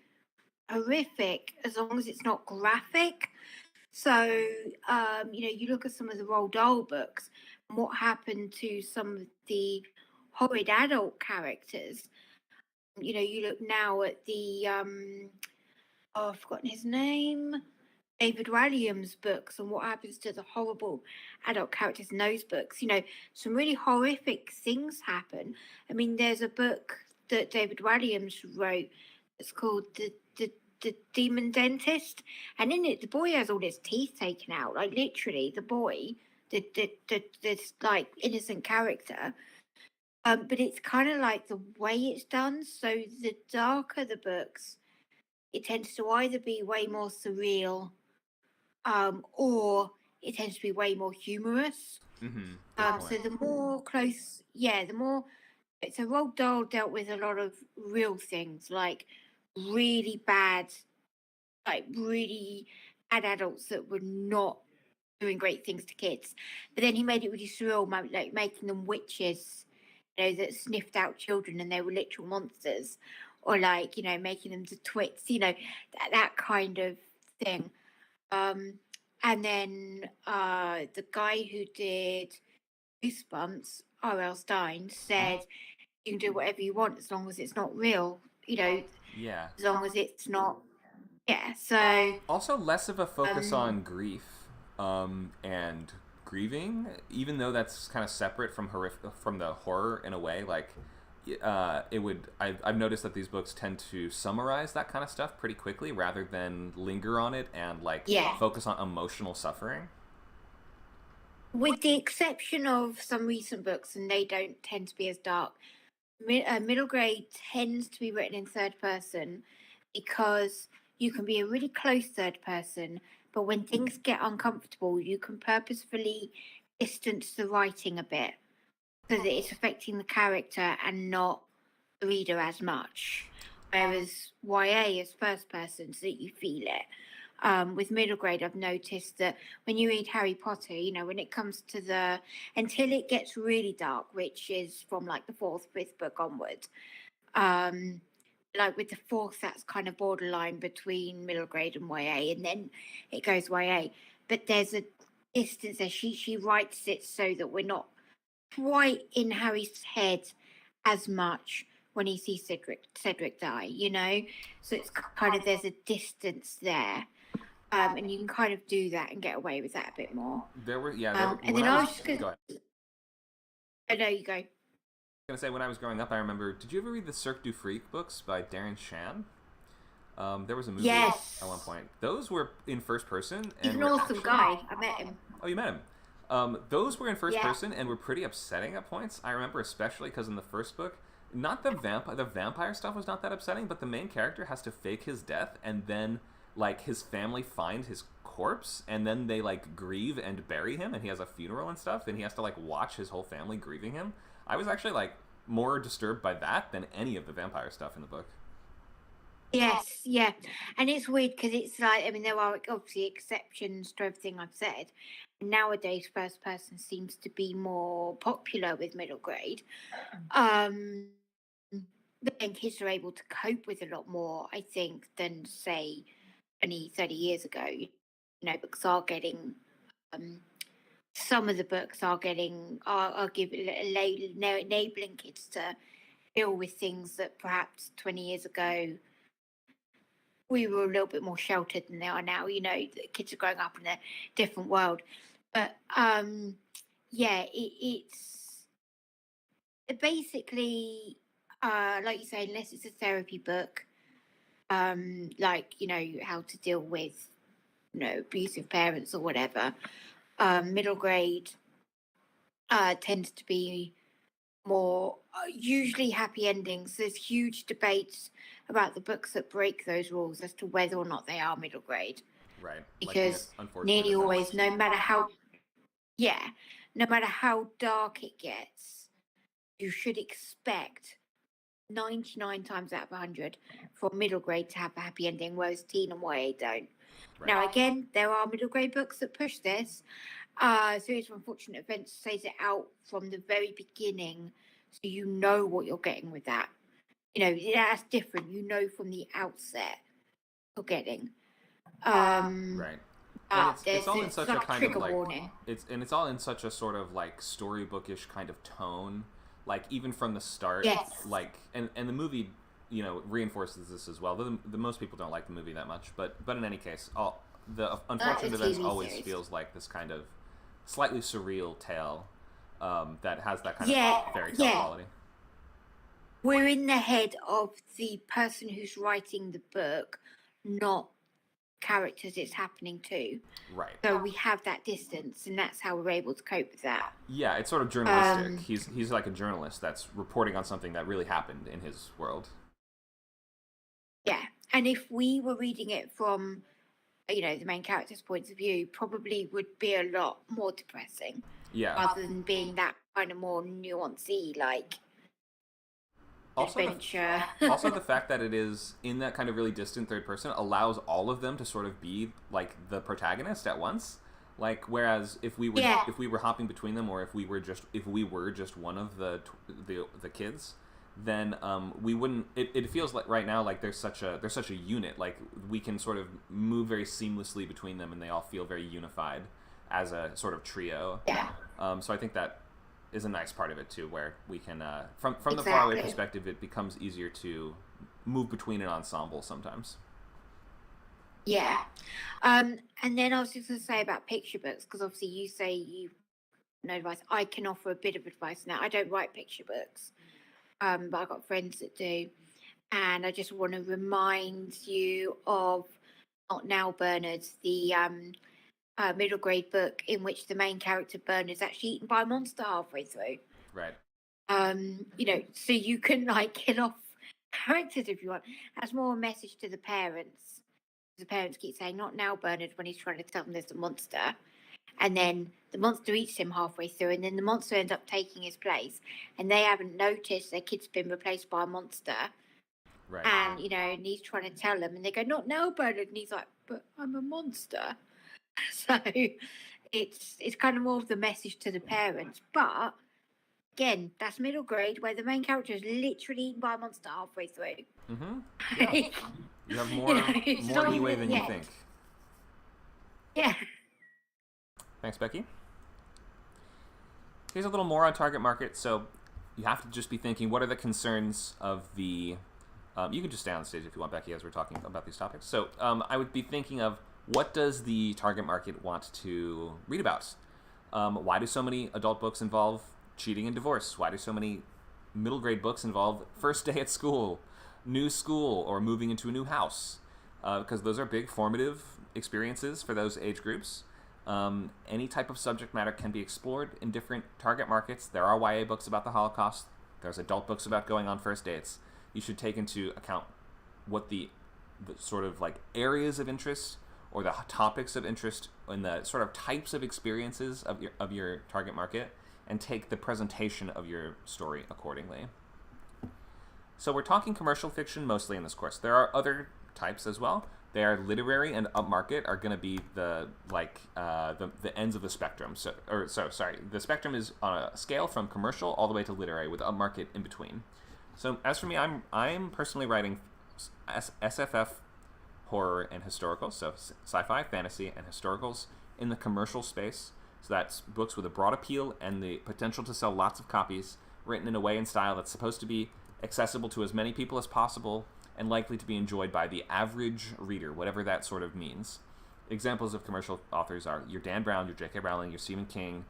horrific as long as it's not graphic. So you look at some of the Roald Dahl books and what happened to some of the horrid adult characters. You look now at the I've forgotten his name, David Walliams books, and what happens to the horrible adult characters in those books. Some really horrific things happen. I mean, there's a book that David Walliams wrote. It's called the Demon Dentist, and in it, the boy has all his teeth taken out. Like literally, the boy, this like innocent character. But it's kind of like the way it's done. So the darker the books, it tends to either be way more surreal, or it tends to be way more humorous. Mm-hmm. So the more close, the more. So Roald Dahl dealt with a lot of real things, like really bad adults that were not doing great things to kids. But then he made it really surreal, like making them witches, that sniffed out children and they were literal monsters, or like, making them to twits, that kind of thing. And then the guy who did Goosebumps, R.L. Stein, said you can do whatever you want as long as it's not real, Yeah. As long as it's not, so... Also less of a focus on grief and grieving, even though that's kind of separate from the horror in a way. Like, I've noticed that these books tend to summarize that kind of stuff pretty quickly rather than linger on it and focus on emotional suffering. With the exception of some recent books, and they don't tend to be as dark, middle grade tends to be written in third person because you can be a really close third person, but when things get uncomfortable, you can purposefully distance the writing a bit so that it's affecting the character and not the reader as much. Whereas YA is first person, so that you feel it. With middle grade, I've noticed that when you read Harry Potter, when it comes to until it gets really dark, which is from like the 4th, 5th book onward, like with the 4th, that's kind of borderline between middle grade and YA, and then it goes YA. But there's a distance there. She writes it so that we're not quite in Harry's head as much when he sees Cedric die, So it's kind of, there's a distance there. And you can kind of do that and get away with that a bit more. And then I was just going to... Go ahead. Oh, no, you go. I was going to say, when I was growing up, I remember... Did you ever read the Cirque du Freak books by Darren Shan? There was a movie at one point. Those were in first person. He's an awesome guy. I met him. Oh, you met him? Those were in first person and were pretty upsetting at points. I remember especially because in the first book, not the vampire stuff was not that upsetting, but the main character has to fake his death and then... like his family find his corpse, and then they like grieve and bury him, and he has a funeral and stuff, and he has to like watch his whole family grieving him. I was actually like more disturbed by that than any of the vampire stuff in the book. Yes, yeah. And it's weird because it's like, I mean, there are obviously exceptions to everything I've said. Nowadays, first person seems to be more popular with middle grade. But then kids are able to cope with a lot more, I think, than say 20, 30 years ago. You know, books are getting, some of the books are getting, are giving, enabling kids to deal with things that perhaps 20 years ago we were a little bit more sheltered than they are now. You know, the kids are growing up in a different world. But yeah, it's basically, like you say, unless it's a therapy book, like, you know, how to deal with, you know, abusive parents or whatever, middle grade tends to be more usually happy endings. There's huge debates about the books that break those rules as to whether or not they are middle grade. Right. Because like nearly always, no matter how dark it gets, you should expect 99 times out of 100 for middle grade to have a happy ending, whereas teen and YA don't. Right. Now, again, there are middle grade books that push this. Series of Unfortunate Events says it out from the very beginning, so you know what you're getting with that. You know, that's different. You know from the outset you're getting. Right. And it's all in such like a kind trigger of like warning. it's all in such a sort of like storybookish kind of tone, like even from the start. Yes. Like and the movie, you know, reinforces this as well. The most people don't like the movie that much, but in any case, the Unfortunate Events always feels like this kind of slightly surreal tale that has that kind of fairy tale quality. We're in the head of the person who's writing the book, not characters it's happening to. Right. So we have that distance, and that's how we're able to cope with that. Yeah, it's sort of journalistic. He's like a journalist that's reporting on something that really happened in his world. Yeah, and if we were reading it from, you know, the main character's points of view, probably would be a lot more depressing. Yeah. Rather than being that kind of more nuancey, like adventure. Also, the fact that it is in that kind of really distant third person allows all of them to sort of be like the protagonist at once. Like, whereas if we were hopping between them, or if we were just one of the kids, then we wouldn't. It feels like right now like there's such a unit. Like we can sort of move very seamlessly between them, and they all feel very unified as a sort of trio. Yeah. So I think that is a nice part of it too, where we can from the faraway perspective, it becomes easier to move between an ensemble sometimes. Yeah. And then I was just going to say about picture books, because obviously you say you no advice. I can offer a bit of advice now. I don't write picture books, but I've got friends that do. And I just want to remind you of Not Now Bernard, the middle grade book in which the main character Bernard is actually eaten by a monster halfway through. Right. You know, so you can like kill off characters if you want. That's more a message to the parents. The parents keep saying, "Not now, Bernard," when he's trying to tell them there's a monster. And then the monster eats him halfway through, and then the monster ends up taking his place. And they haven't noticed their kid's been replaced by a monster. Right. And, you know, and he's trying to tell them, and they go, "Not now, Bernard." And he's like, "But I'm a monster." So it's kind of more of the message to the parents. But again, that's middle grade, where the main character is literally eaten by a monster halfway through. Mm-hmm. Yeah. You have more leeway than you think. Yeah. Thanks, Becky. Here's a little more on target market. So you have to just be thinking, what are the concerns of the... you can just stay on stage if you want, Becky, as we're talking about these topics. So I would be thinking of, what does the target market want to read about? Why do so many adult books involve cheating and divorce? Why do so many middle grade books involve first day at school, new school, or moving into a new house? Because those are big formative experiences for those age groups. Any type of subject matter can be explored in different target markets. There are YA books about the Holocaust. There's adult books about going on first dates. You should take into account what the sort of like areas of interest or the topics of interest and the sort of types of experiences of your target market, and take the presentation of your story accordingly. So we're talking commercial fiction mostly in this course. There are other types as well. They are literary and upmarket are going to be the ends of the spectrum. The spectrum is on a scale from commercial all the way to literary, with upmarket in between. So as for me, I'm personally writing SFF, horror, and historical, so sci-fi, fantasy, and historicals in the commercial space. So that's books with a broad appeal and the potential to sell lots of copies, written in a way and style that's supposed to be accessible to as many people as possible and likely to be enjoyed by the average reader, whatever that sort of means. Examples of commercial authors are your Dan Brown, your J.K. Rowling, your Stephen King.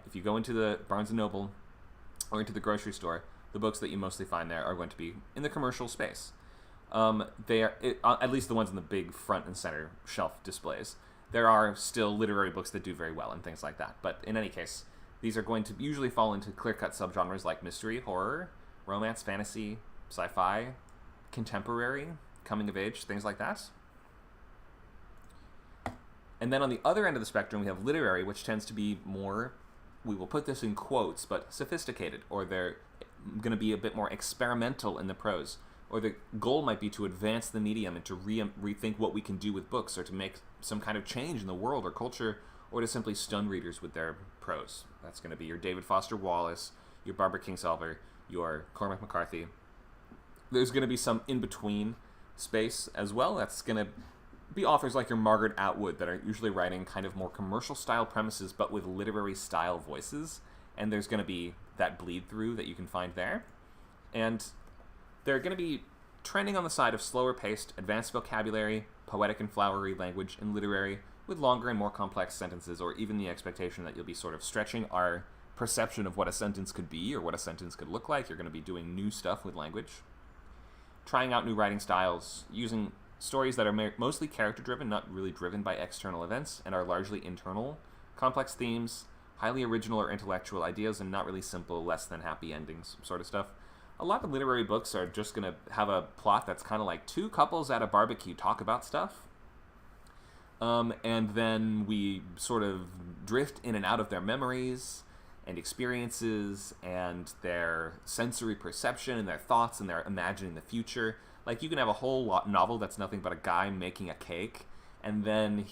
If you go into the Barnes & Noble or into the grocery store, the books that you mostly find there are going to be in the commercial space. They are, at least the ones in the big front and center shelf displays. There are still literary books that do very well and things like that. But in any case, these are going to usually fall into clear-cut subgenres like mystery, horror, romance, fantasy, sci-fi, contemporary, coming of age, things like that. And then on the other end of the spectrum, we have literary, which tends to be more, we will put this in quotes, but sophisticated, or they're going to be a bit more experimental in the prose, or the goal might be to advance the medium and to rethink what we can do with books, or to make some kind of change in the world or culture, or to simply stun readers with their prose. That's going to be your David Foster Wallace, your Barbara Kingsolver, your Cormac McCarthy. There's going to be some in-between space as well. That's going to be authors like your Margaret Atwood that are usually writing kind of more commercial-style premises but with literary-style voices. And there's going to be that bleed-through that you can find there. And they're going to be trending on the side of slower-paced, advanced vocabulary, poetic and flowery language, and literary, with longer and more complex sentences, or even the expectation that you'll be sort of stretching our perception of what a sentence could be or what a sentence could look like. You're going to be doing new stuff with language. Trying out new writing styles, using stories that are mostly character-driven, not really driven by external events, and are largely internal, complex themes, highly original or intellectual ideas, and not really simple, less than happy endings sort of stuff. A lot of literary books are just going to have a plot that's kind of like two couples at a barbecue talk about stuff, and then we sort of drift in and out of their memories and experiences and their sensory perception and their thoughts, and they're imagining the future. Like, you can have a whole novel that's nothing but a guy making a cake, and then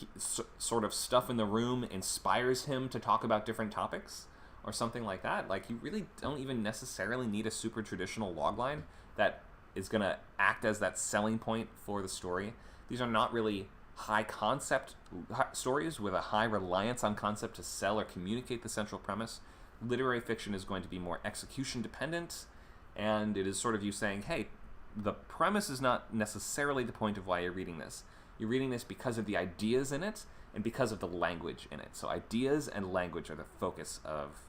sort of stuff in the room inspires him to talk about different topics or something like that. Like, you really don't even necessarily need a super traditional logline that is going to act as that selling point for the story. These are not really high concept stories with a high reliance on concept to sell or communicate the central premise. Literary fiction is going to be more execution dependent, and it is sort of you saying, hey, the premise is not necessarily the point of why you're reading this. You're reading this because of the ideas in it and because of the language in it. So ideas and language are the focus of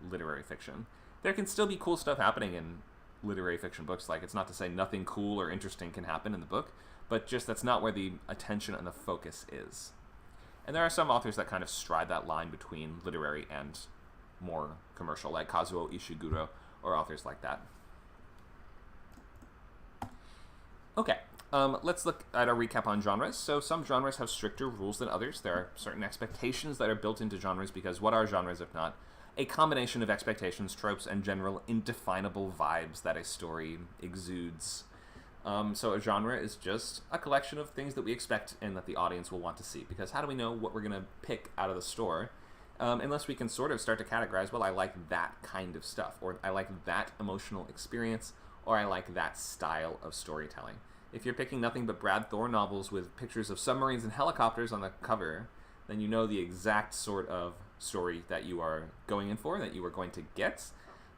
literary fiction. There can still be cool stuff happening in literary fiction books. Like, it's not to say nothing cool or interesting can happen in the book, but just that's not where the attention and the focus is. And there are some authors that kind of stride that line between literary and more commercial, like Kazuo Ishiguro or authors like that. Okay, let's look at a recap on genres. So some genres have stricter rules than others. There are certain expectations that are built into genres, because what are genres if not a combination of expectations, tropes, and general indefinable vibes that a story exudes. So a genre is just a collection of things that we expect and that the audience will want to see, because how do we know what we're going to pick out of the store unless we can sort of start to categorize, well, I like that kind of stuff, or I like that emotional experience, or I like that style of storytelling. If you're picking nothing but Brad Thor novels with pictures of submarines and helicopters on the cover, then you know the exact sort of story that you are going in for, that you are going to get,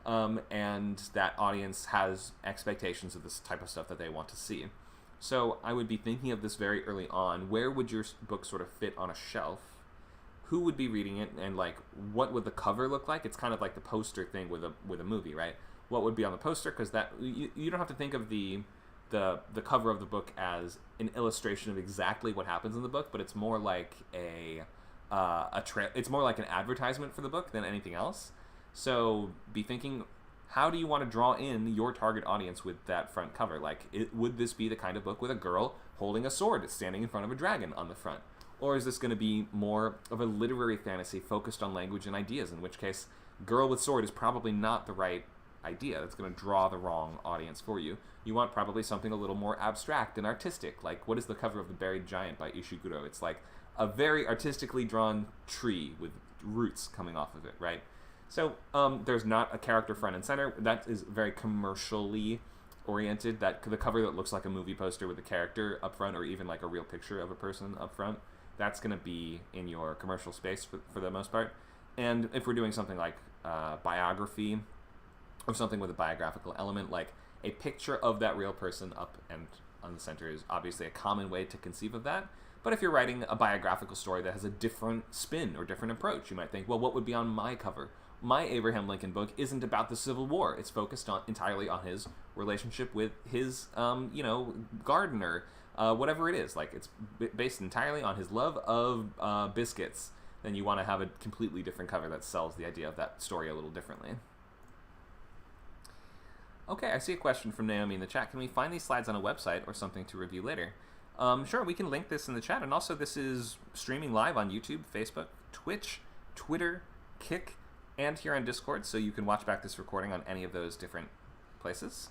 and that audience has expectations of this type of stuff that they want to see. So I would be thinking of this very early on. Where would your book sort of fit on a shelf? Who would be reading it, and like, what would the cover look like? It's kind of like the poster thing with a movie, right? What would be on the poster? Because that you don't have to think of the cover of the book as an illustration of exactly what happens in the book, but it's more like it's more like an advertisement for the book than anything else. So be thinking, how do you want to draw in your target audience with that front cover? Like, would this be the kind of book with a girl holding a sword standing in front of a dragon on the front? Or is this going to be more of a literary fantasy focused on language and ideas, in which case Girl with Sword is probably not the right idea. That's going to draw the wrong audience for you. You want probably something a little more abstract and artistic, like what is the cover of The Buried Giant by Ishiguro? It's like a very artistically drawn tree with roots coming off of it, right? So there's not a character front and center. That is very commercially oriented. That the cover that looks like a movie poster with a character up front, or even like a real picture of a person up front, that's going to be in your commercial space for the most part. And if we're doing something like biography, or something with a biographical element, like a picture of that real person up and on the center is obviously a common way to conceive of that. But if you're writing a biographical story that has a different spin or different approach, you might think, well, what would be on my cover? My Abraham Lincoln book isn't about the Civil War. It's focused entirely on his relationship with his, gardener, whatever it is. Like, it's based entirely on his love of biscuits. Then you want to have a completely different cover that sells the idea of that story a little differently. Okay, I see a question from Naomi in the chat. Can we find these slides on a website or something to review later? Sure, we can link this in the chat. And also, this is streaming live on YouTube, Facebook, Twitch, Twitter, Kick, and here on Discord, so you can watch back this recording on any of those different places.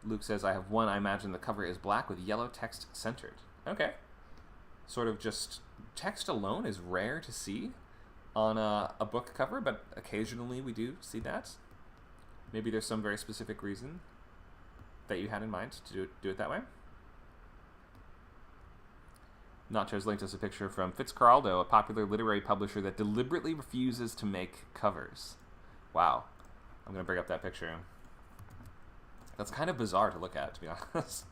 Luke says, I have one. I imagine the cover is black with yellow text centered. Okay. Sort of just text alone is rare to see on a book cover, but occasionally we do see that. Maybe there's some very specific reason that you had in mind to do it that way. Nacho's linked us a picture from Fitzcarraldo, a popular literary publisher that deliberately refuses to make covers. Wow. I'm going to bring up that picture. That's kind of bizarre to look at, to be honest.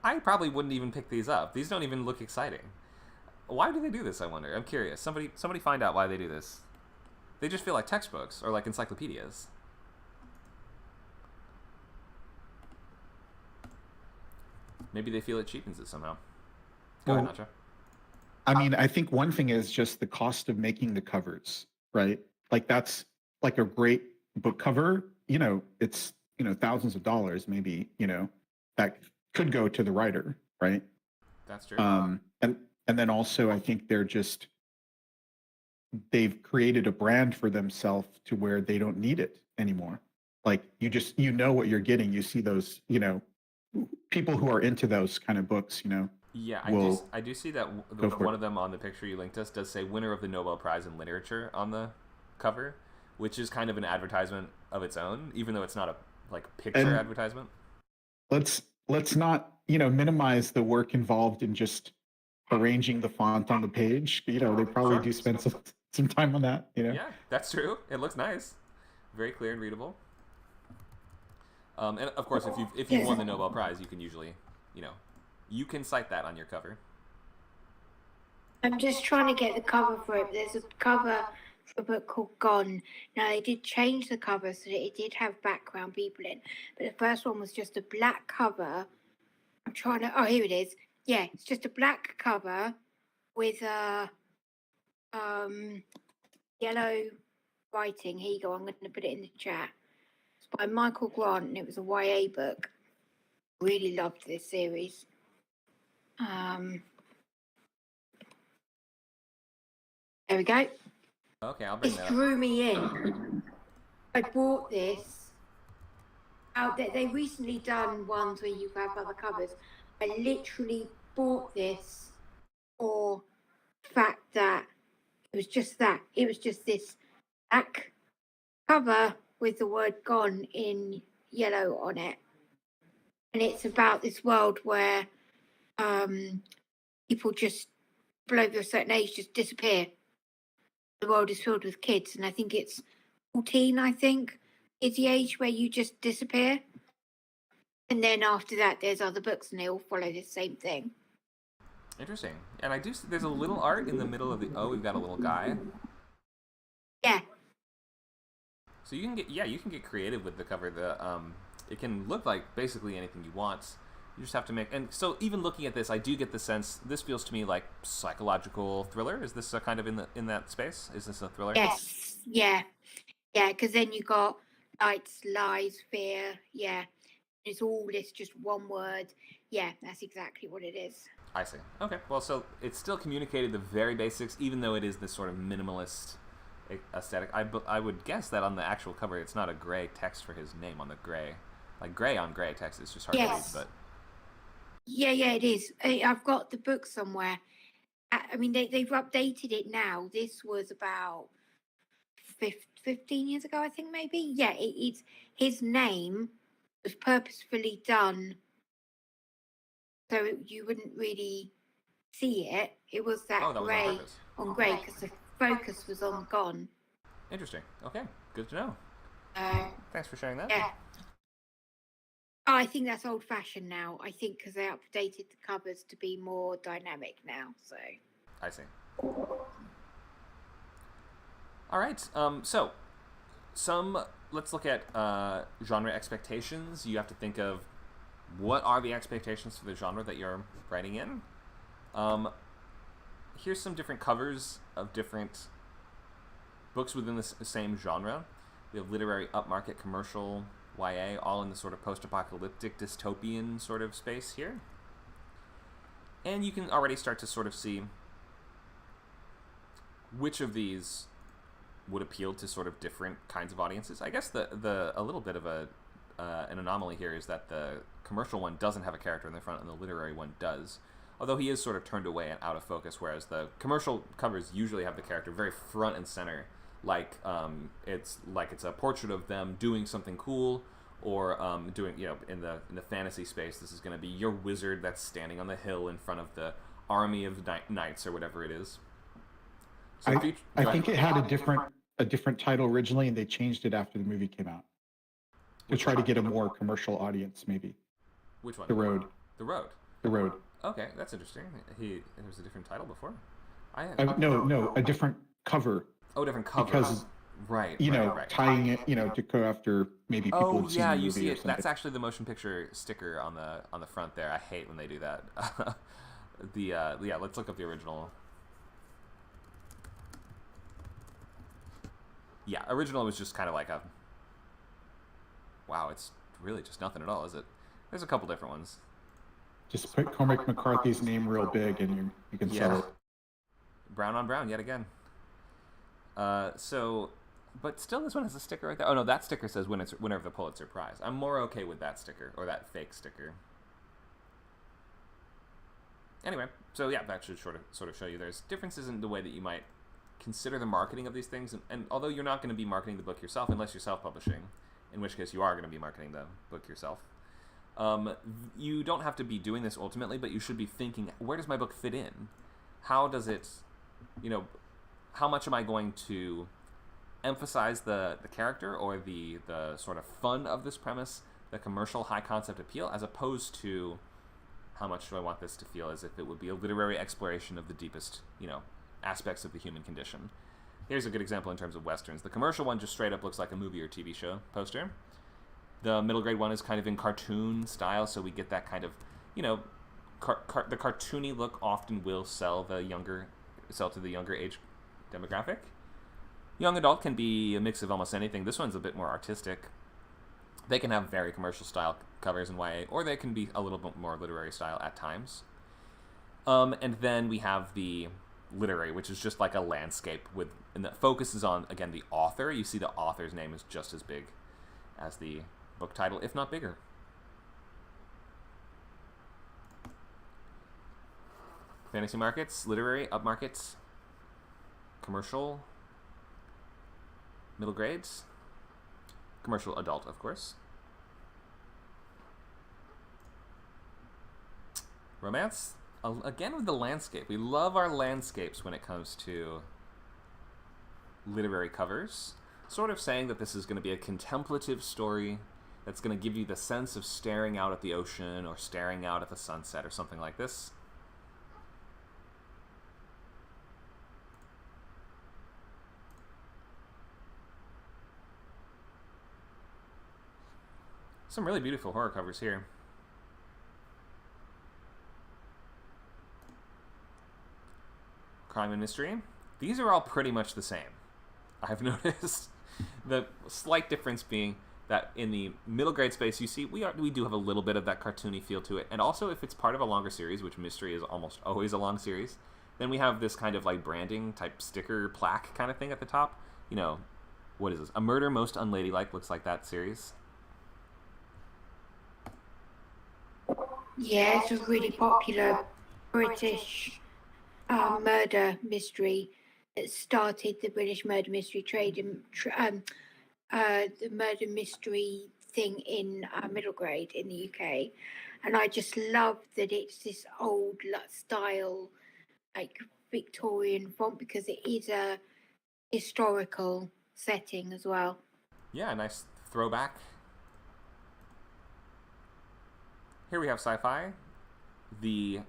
I probably wouldn't even pick these up. These don't even look exciting. Why do they do this, I wonder? I'm curious. Somebody find out why they do this. They just feel like textbooks or like encyclopedias. Maybe they feel it cheapens it somehow. Go ahead, Nacho. I mean, I think one thing is just the cost of making the covers, right? Like that's like a great book cover, it's, thousands of dollars, maybe, that could go to the writer, right? That's true. And then also I think they've created a brand for themselves to where they don't need it anymore. Like you know what you're getting. You see those, people who are into those kind of books, Yeah, I do see that one of them on the picture you linked us does say winner of the Nobel Prize in Literature on the cover, which is kind of an advertisement of its own, even though it's not a picture advertisement. Let's not, minimize the work involved in just arranging the font on the page. They probably do spend some time on that, Yeah, that's true. It looks nice. Very clear and readable. And of course, if you won the Nobel Prize, you can usually, you can cite that on your cover. I'm just trying to get the cover for it. There's a cover for a book called Gone. Now, they did change the cover so that it did have background people in, but the first one was just a black cover. Here it is. Yeah, it's just a black cover with a yellow writing. Here you go. I'm going to put it in the chat. It's by Michael Grant, and it was a YA book. Really loved this series. There we go. Okay, I'll bring that up. It drew me in. I bought this. They recently done ones where you have other covers. I literally bought this for the fact that it was just that. It was just this black cover with the word Gone in yellow on it. And it's about this world where people over a certain age just disappear. The world is filled with kids, and I think it's 14, is the age where you just disappear. And then after that, there's other books, and they all follow the same thing. Interesting. And I do see there's a little art in the middle of we've got a little guy. Yeah. So you can get creative with the cover. It can look like basically anything you want. You just have to make, and so even looking at this, I do get the sense this feels to me like psychological thriller. Is this kind of in that space? Is this a thriller? Yes. Yeah, yeah, because then you got lights, lies, fear. Yeah, it's all this just one word. Yeah, that's exactly what it is. I see. Okay, well, so it's still communicated the very basics, even though it is this sort of minimalist aesthetic. I would guess that on the actual cover, it's not a gray text for his name on the gray. Like, gray on gray text is just hard to read, Yes. but... Yeah, yeah, it is. I've got the book somewhere. I mean, they've updated it now. This was about 15 years ago, I think, maybe. Yeah, it's his name was purposefully done so you wouldn't really see it. It was that Oh, that was on grey purpose. on grey because the focus was on gone. Interesting. Okay, good to know. Thanks for sharing that. Yeah. Oh, I think that's old fashioned now. I think because they updated the covers to be more dynamic now. So I see. All right. So, let's look at genre expectations. You have to think of what are the expectations for the genre that you're writing in. Here's some different covers of different books within the same genre. We have literary, upmarket, commercial, YA, all in the sort of post-apocalyptic, dystopian sort of space here. And you can already start to sort of see which of these would appeal to sort of different kinds of audiences. I guess a little bit of an anomaly here is that the commercial one doesn't have a character in the front and the literary one does. Although he is sort of turned away and out of focus, whereas the commercial covers usually have the character very front and center, like it's a portrait of them doing something cool, or doing, in the fantasy space, this is going to be your wizard that's standing on the hill in front of the army of knights or whatever it is. So I think it had a different title originally, and they changed it after the movie came out to try to get a more commercial audience, maybe. Which one? The Road. The Road. The Road. Okay, that's interesting. There was a different title before. No, a different cover. Oh, different cover. Because right, tying it, to go after maybe people who've seen the movie you see or it. something. That's actually the motion picture sticker on the front there. I hate when they do that. Let's look up the original. Yeah, original was just kind of like a... Wow, it's really just nothing at all, is it? There's a couple different ones. Just put Cormac McCarthy's name real big and you can sell it. Brown on brown yet again. But still this one has a sticker right there. Oh no, that sticker says winner of the Pulitzer Prize. I'm more okay with that sticker, or that fake sticker. Anyway, so yeah, that should sort of show you there's differences in the way that you might consider the marketing of these things, and although you're not going to be marketing the book yourself unless you're self-publishing, in which case you are going to be marketing the book yourself, you don't have to be doing this ultimately, but you should be thinking, where does my book fit in? How does it, how much am I going to emphasize the character or the sort of fun of this premise, the commercial high concept appeal, as opposed to how much do I want this to feel as if it would be a literary exploration of the deepest, aspects of the human condition. Here's a good example in terms of Westerns. The commercial one just straight up looks like a movie or TV show poster. The middle grade one is kind of in cartoon style, so we get that kind of, the cartoony look often will sell to the younger age demographic. Young adult can be a mix of almost anything. This one's a bit more artistic. They can have very commercial style covers in YA, or they can be a little bit more literary style at times. And then we have the literary, which is just like a landscape and the focus is on, again, the author. You see the author's name is just as big as the book title, if not bigger. Fantasy markets, literary, upmarkets, commercial, middle grades, commercial adult, of course. Romance, again with the landscape. We love our landscapes when it comes to literary covers. Sort of saying that this is going to be a contemplative story that's going to give you the sense of staring out at the ocean or staring out at the sunset or something like this. Some really beautiful horror covers here. Crime and mystery. These are all pretty much the same. I've noticed the slight difference being that in the middle grade space, you see we do have a little bit of that cartoony feel to it, and also if it's part of a longer series, which Mystery is almost always a long series, then we have this kind of like branding type sticker plaque kind of thing at the top. You know, what is this? A Murder Most Unladylike looks like that series. Yeah, it's a really popular British murder mystery that started the British murder mystery trade and the murder mystery thing in middle grade in the UK. And I just love that it's this old style, like Victorian font, because it is a historical setting as well. Yeah, nice throwback. Here we have sci-fi. The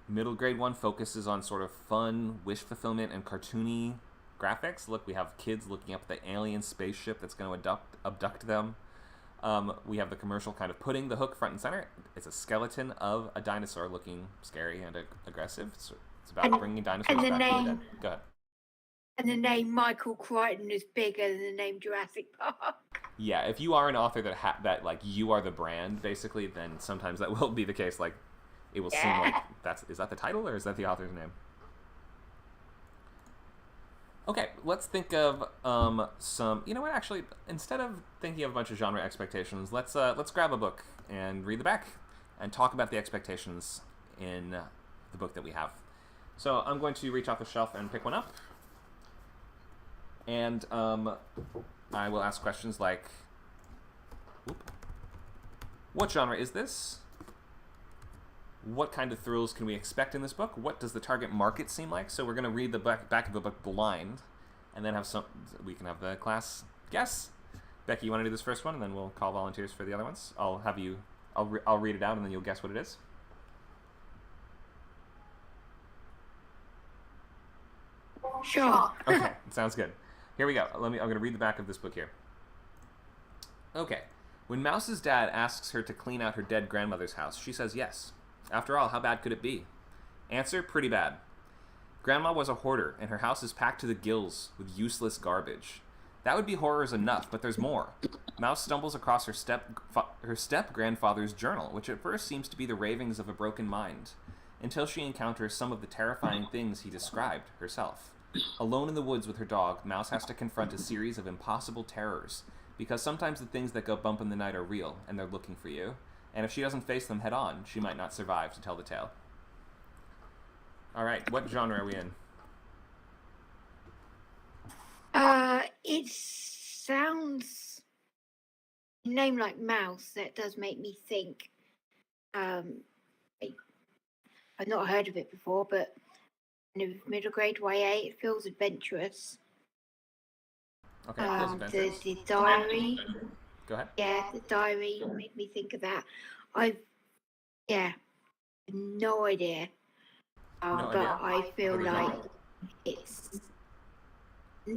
middle grade one focuses on sort of fun, wish fulfillment, and cartoony graphics. Look, we have kids looking up at the alien spaceship that's going to abduct them. We have the commercial kind of putting the hook front and center. It's a skeleton of a dinosaur looking scary and aggressive. It's about bringing dinosaurs back from the dead. Go ahead. And the name Michael Crichton is bigger than the name Jurassic Park. Yeah, if you are an author that like you are the brand basically, then sometimes that will be the case. Like it will seem like is that the title or is that the author's name? Okay, let's think of some. You know what? Actually, instead of thinking of a bunch of genre expectations, let's grab a book and read the back and talk about the expectations in the book that we have. So I'm going to reach off the shelf and pick one up, and I will ask questions like, what genre is this? What kind of thrills can we expect in this book? What does the target market seem like? So we're going to read the back of the book blind, and then we can have the class guess. Becky, you want to do this first one, and then we'll call volunteers for the other ones? I'll read it out, and then you'll guess what it is. Sure. Okay, sounds good. Here we go. I'm going to read the back of this book here. Okay. When Mouse's dad asks her to clean out her dead grandmother's house, she says yes. After all, how bad could it be? Answer, pretty bad. Grandma was a hoarder, and her house is packed to the gills with useless garbage. That would be horrors enough, but there's more. Mouse stumbles across her step-grandfather's journal, which at first seems to be the ravings of a broken mind, until she encounters some of the terrifying things he described herself. Alone in the woods with her dog, Mouse has to confront a series of impossible terrors, because sometimes the things that go bump in the night are real, and they're looking for you. And if she doesn't face them head on, she might not survive to tell the tale. All right, what genre are we in? It sounds a name like Mouse. That does make me think. I've not heard of it before, but middle grade YA, it feels adventurous. Okay, it feels adventurous. The diary. Go ahead. Yeah, the diary made me think of that. No idea. But I feel like it's. It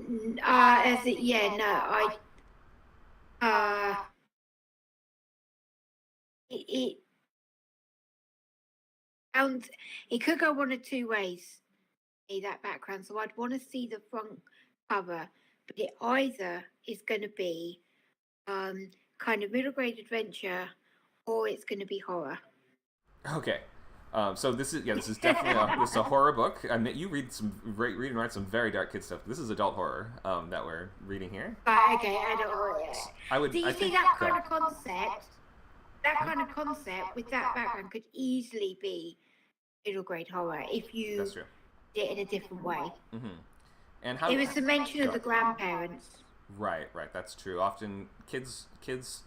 could go one of two ways. That background, so I'd want to see the front cover, but it either is going to be kind of middle grade adventure, or it's going to be horror. Okay, so this is definitely this is a horror book. I mean, you read and write some very dark kid stuff. This is adult horror that we're reading here. Okay, adult horror. Yeah. Do you see that kind of concept? That kind of concept with that background could easily be middle grade horror if you That's true. did it in a different way. Mm-hmm. And how it was the mention of the grandparents. Right, that's true. Often kids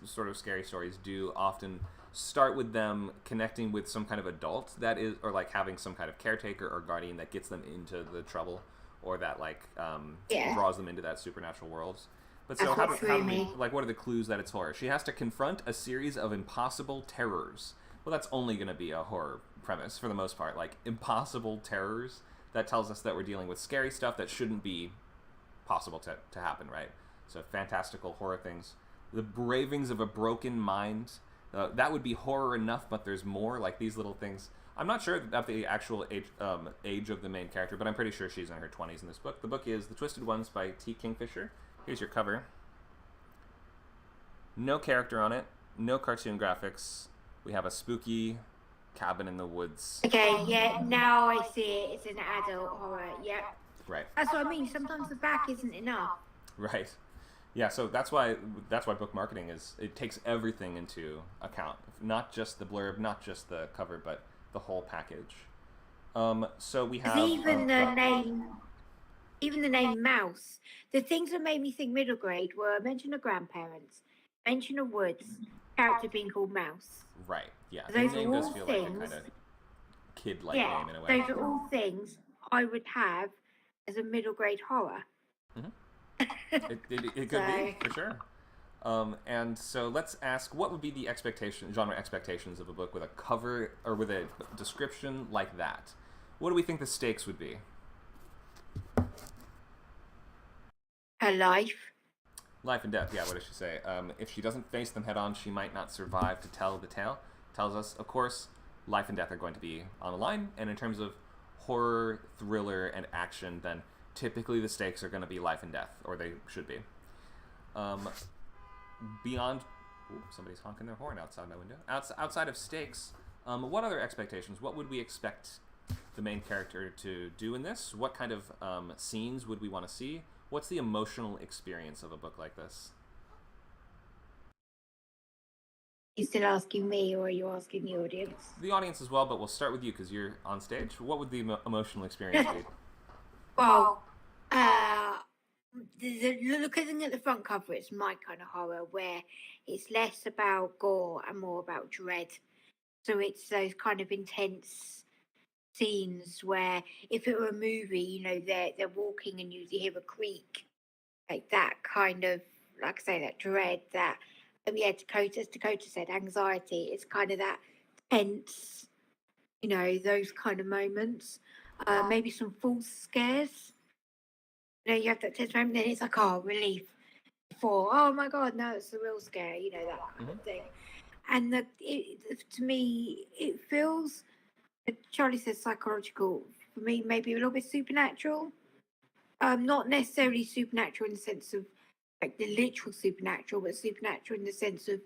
sort of scary stories do often start with them connecting with some kind of adult that is, or like having some kind of caretaker or guardian that gets them into the trouble, or that like draws them into that supernatural world. But so how do we, like, what are the clues that it's horror? She has to confront a series of impossible terrors. Well, that's only going to be a horror premise for the most part. Like, impossible terrors, that tells us that we're dealing with scary stuff that shouldn't be possible to happen, right? So fantastical horror things. The ravings of a broken mind, that would be horror enough, but there's more. Like these little things. I'm not sure about the actual age of the main character, but I'm pretty sure she's in her 20s in this book. The book is The Twisted Ones by T. Kingfisher. Here's your cover. No character on it, no cartoon graphics. We have a spooky cabin in the woods. Okay, yeah, now I see it. It's an adult horror. Yep. Right. That's what I mean. Sometimes the back isn't enough. Right. Yeah, so that's why book marketing is, it takes everything into account. Not just the blurb, not just the cover, but the whole package. So we have Even the name Mouse. The things that made me think middle grade were mention of grandparents, mention of woods, character being called Mouse. Right. Yeah. Those the name are does all feel things, like a kind of kid-like name in a way. Those are all things I would have as a middle grade horror. It could be, for sure. And so let's ask, what would be the genre expectations of a book with a cover or with a description like that? What do we think the stakes would be? Her life. Life and death, yeah, what does she say? If she doesn't face them head on, she might not survive to tell the tale. Tells us, of course, life and death are going to be on the line, and in terms of horror, thriller, and action, then typically the stakes are going to be life and death, or they should be. Beyond... Ooh, somebody's honking their horn outside my window. Outside of stakes, what other expectations? What would we expect the main character to do in this? What kind of scenes would we want to see? What's the emotional experience of a book like this? You still asking me, or are you asking the audience? The audience as well, but we'll start with you because you're on stage. What would the emotional experience be? Well, looking at the front cover, it's my kind of horror, where it's less about gore and more about dread. So it's those kind of intense scenes where, if it were a movie, you know, they're walking and you hear a creak, like that kind of, like I say, that dread, that Dakota, as Dakota said, anxiety. It's kind of that tense, you know, those kind of moments. Maybe some false scares. You know, you have that tense moment, then it's like, oh, relief. Before, oh my God, no, it's a real scare. You know, that kind of thing. And to me, it feels. Charlie says psychological. For me, maybe a little bit supernatural. Not necessarily supernatural in the sense of like the literal supernatural, but supernatural in the sense of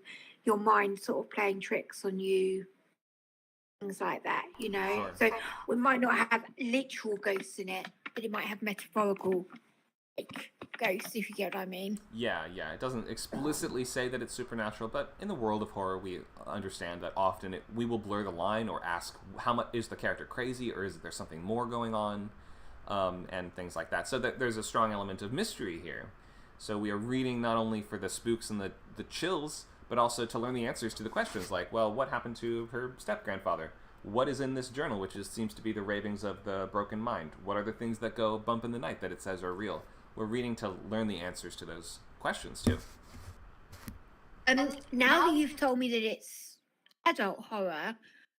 your mind sort of playing tricks on you, things like that, you know. Sure. So we might not have literal ghosts in it, but it might have metaphorical like ghosts, if you get what I mean. Yeah. It doesn't explicitly say that it's supernatural, but in the world of horror, we understand that often we will blur the line or ask, how much is the character crazy, or is there something more going on, and things like that. So that there's a strong element of mystery here. So we are reading not only for the spooks and the chills, but also to learn the answers to the questions like, well, what happened to her step-grandfather? What is in this journal, which seems to be the ravings of the broken mind? What are the things that go bump in the night that it says are real? We're reading to learn the answers to those questions, too. Now that you've told me that it's adult horror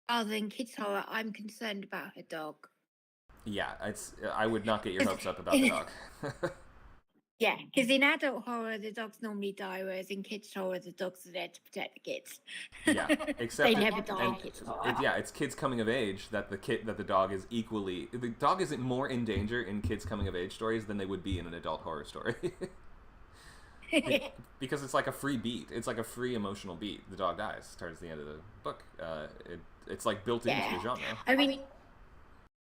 rather than kids horror, I'm concerned about her dog. Yeah, I would not get your hopes up about the dog. Yeah, because in adult horror, the dogs normally die, whereas in kids horror, the dogs are there to protect the kids. Yeah, except they never die in kids horror. It's kids coming of age that the dog is equally. The dog isn't more in danger in kids coming of age stories than they would be in an adult horror story. Because it's like a free beat. It's like a free emotional beat. The dog dies towards the end of the book. It's like built into the genre. I mean,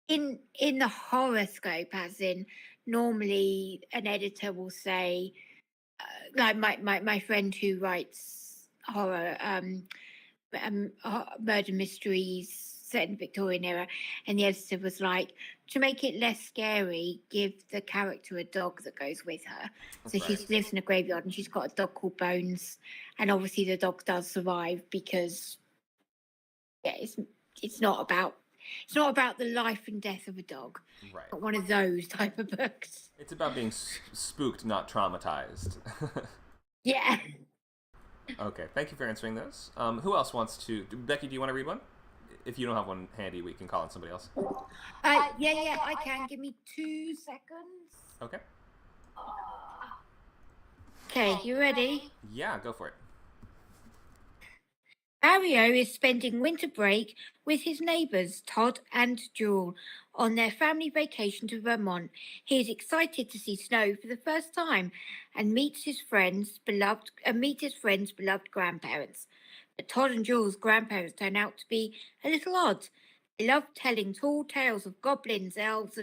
in the horoscope, as in, normally an editor will say, like my friend who writes horror, murder mysteries set in the Victorian era, and the editor was like, to make it less scary, give the character a dog that goes with her. So she lives in a graveyard and she's got a dog called Bones, and obviously the dog does survive because it's not about the life and death of a dog. Right. Not one of those type of books. It's about being spooked, not traumatized. Yeah. Okay, thank you for answering those. Who else wants to... Becky, do you want to read one? If you don't have one handy, we can call on somebody else. Yeah, I can. Give me 2 seconds. Okay. Okay, you ready? Yeah, go for it. Mario is spending winter break with his neighbours, Todd and Jewel, on their family vacation to Vermont. He is excited to see snow for the first time and meet his friends' beloved grandparents. But Todd and Jewel's grandparents turn out to be a little odd. They love telling tall tales of goblins, elves,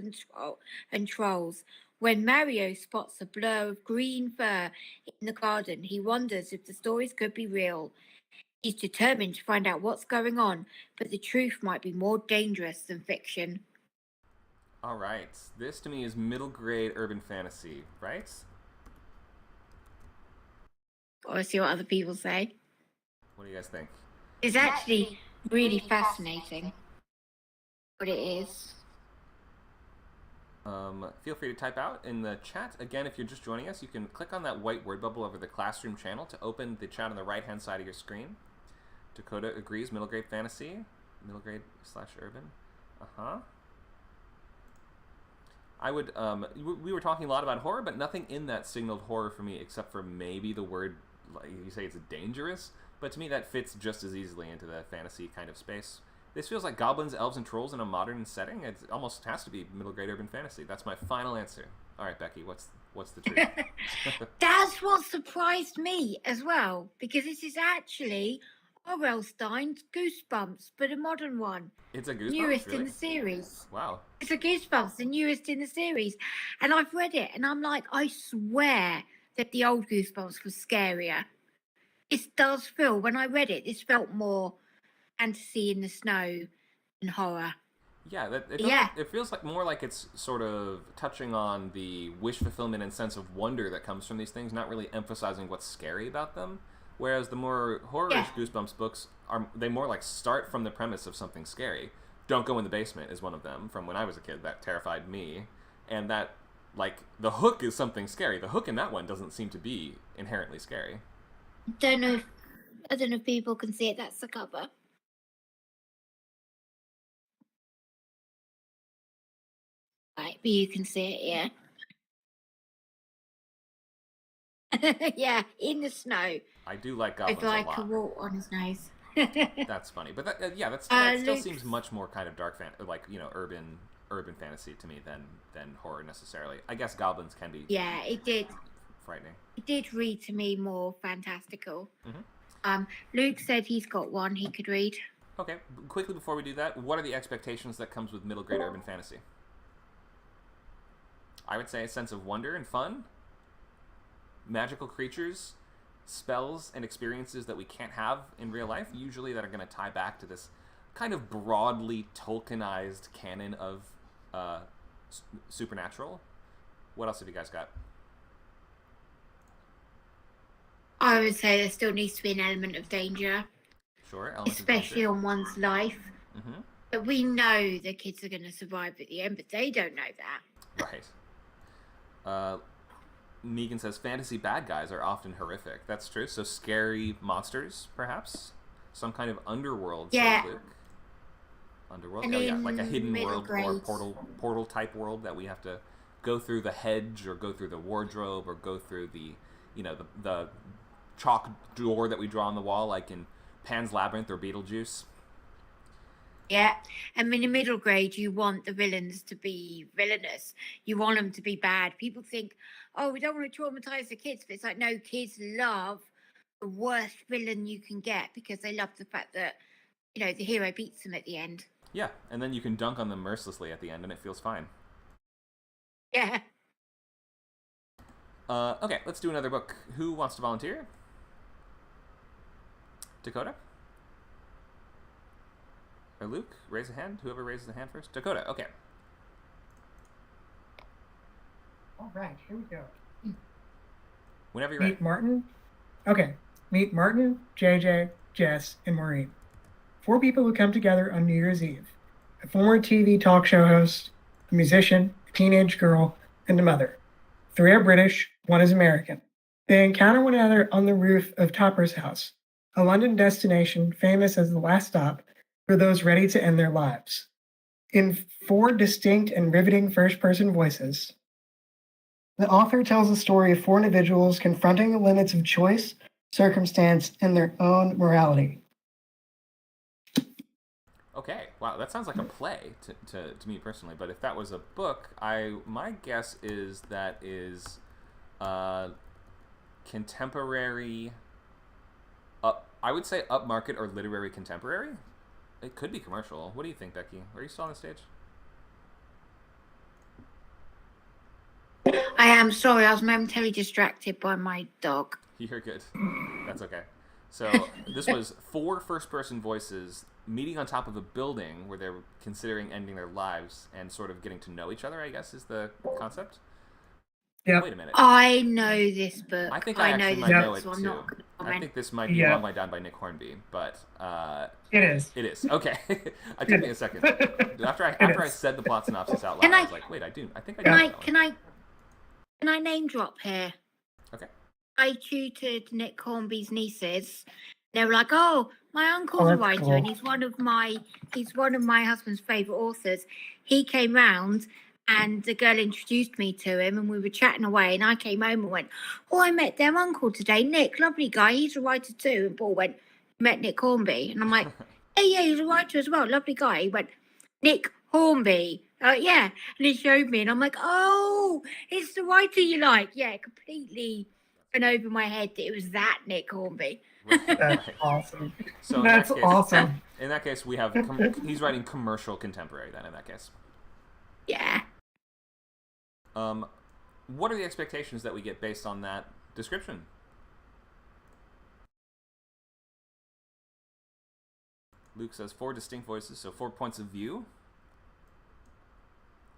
and trolls. When Mario spots a blur of green fur in the garden, he wonders if the stories could be real. He's determined to find out what's going on, but the truth might be more dangerous than fiction. All right. This to me is middle grade urban fantasy, right? Gotta see what other people say. What do you guys think? It's actually really fascinating what it is. Feel free to type out in the chat. Again, if you're just joining us, you can click on that white word bubble over the classroom channel to open the chat on the right-hand side of your screen. Dakota agrees, middle grade fantasy. Middle grade / urban. I would, we were talking a lot about horror, but nothing in that signaled horror for me except for maybe the word, like you say it's dangerous, but to me that fits just as easily into the fantasy kind of space. This feels like goblins, elves, and trolls in a modern setting. It almost has to be middle grade urban fantasy. That's my final answer. All right, Becky, what's the truth? That's what surprised me as well, because this is actually R.L. Stein's Goosebumps, but a modern one. It's a Goosebumps, newest really? in the series. Wow. It's a Goosebumps, the newest in the series. And I've read it, and I'm like, I swear that the old Goosebumps was scarier. It does feel, when I read it, this felt more fantasy in the snow and horror. Yeah, it feels like more like it's sort of touching on the wish fulfillment and sense of wonder that comes from these things, not really emphasizing what's scary about them. Whereas the more horror-ish Goosebumps books they more like start from the premise of something scary. Don't Go in the Basement is one of them from when I was a kid that terrified me, and that like the hook is something scary. The hook in that one doesn't seem to be inherently scary. I don't know if people can see it. That's the cover. Right, but you can see it, yeah. Yeah, in the snow. I do like goblins With like a lot. a wart on his nose. That's funny, but that still seems much more kind of dark urban fantasy to me than horror necessarily. I guess goblins can be. Yeah, it did. Frightening. It did read to me more fantastical. Mm-hmm. Luke said he's got one he could read. Okay, quickly before we do that, what are the expectations that comes with middle grade urban fantasy? I would say a sense of wonder and fun, magical creatures, spells, and experiences that we can't have in real life, usually that are going to tie back to this kind of broadly Tolkienized canon of supernatural. What else have you guys got? I would say there still needs to be an element of danger. Sure. Especially on one's life. Mm-hmm. But we know the kids are going to survive at the end, but they don't know that. Right. Megan says fantasy bad guys are often horrific. That's true. So scary monsters, perhaps? Some kind of underworld. Yeah. Underworld? Like a hidden world or portal type world that we have to go through the hedge or go through the wardrobe or go through the chalk door that we draw on the wall, like in Pan's Labyrinth or Beetlejuice. Yeah, I mean, in middle grade, you want the villains to be villainous. You want them to be bad. People think, oh, we don't want to traumatize the kids. But it's like, no, kids love the worst villain you can get because they love the fact that, the hero beats them at the end. Yeah, and then you can dunk on them mercilessly at the end and it feels fine. Yeah. Okay, let's do another book. Who wants to volunteer? Dakota? Or Luke? Raise a hand. Whoever raises a hand first. Dakota, okay. All right, here we go. Whenever you're ready. Meet Martin. Okay. Meet Martin, JJ, Jess, and Maureen. 4 people who come together on New Year's Eve. A former TV talk show host, a musician, a teenage girl, and a mother. 3 are British, 1 is American. They encounter one another on the roof of Topper's house, a London destination famous as the last stop for those ready to end their lives. In 4 distinct and riveting first-person voices, the author tells the story of 4 individuals confronting the limits of choice, circumstance, and their own morality. Okay, wow, that sounds like a play to me personally. But if that was a book, my guess is that is contemporary. I would say upmarket or literary contemporary. It could be commercial. What do you think, Becky? Are you still on the stage? I am sorry, I was momentarily distracted by my dog. You're good. That's okay. So this was 4 first-person voices meeting on top of a building where they're considering ending their lives and sort of getting to know each other, I guess, is the concept. Yeah. Wait a minute. I know this book. I think I actually this might know book, it so I'm too. not gonna I comment. think this might be Yeah. Long Way Down by Nick Hornby, but It is. it is. Okay. It took me a second. After I said the plot synopsis out loud, Can I I- was like, wait, I think I Can know I that one. can I name drop here? Okay. I tutored Nick Hornby's nieces. They were like, "Oh, my uncle's Oh, a that's writer, cool. and he's one of my husband's favorite authors." He came round, and the girl introduced me to him, and we were chatting away. And I came home and went, "Oh, I met their uncle today, Nick, lovely guy. He's a writer too." And Paul went, "You met Nick Hornby?" And I'm like, "Hey, yeah, he's a writer as well, lovely guy." He went, "Nick Hornby." Yeah, and he showed me, and I'm like, "Oh, it's the writer you like." Yeah, completely went over my head that it was that Nick Hornby. Right, That's right. awesome. So in That's that case, awesome. In that case, we have he's writing commercial contemporary. Then in that case, Yeah. what are the expectations that we get based on that description? Luke says 4 distinct voices, so 4 points of view.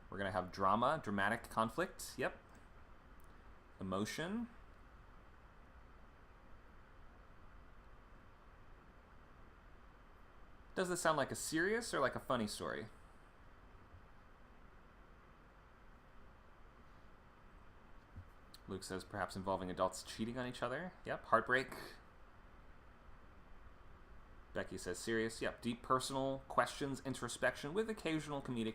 We're gonna have drama, dramatic conflict. Yep. Emotion. Does this sound like a serious or like a funny story? Luke says perhaps involving adults cheating on each other. Yep. Heartbreak. Becky says serious. Yep. Deep personal questions, introspection with occasional comedic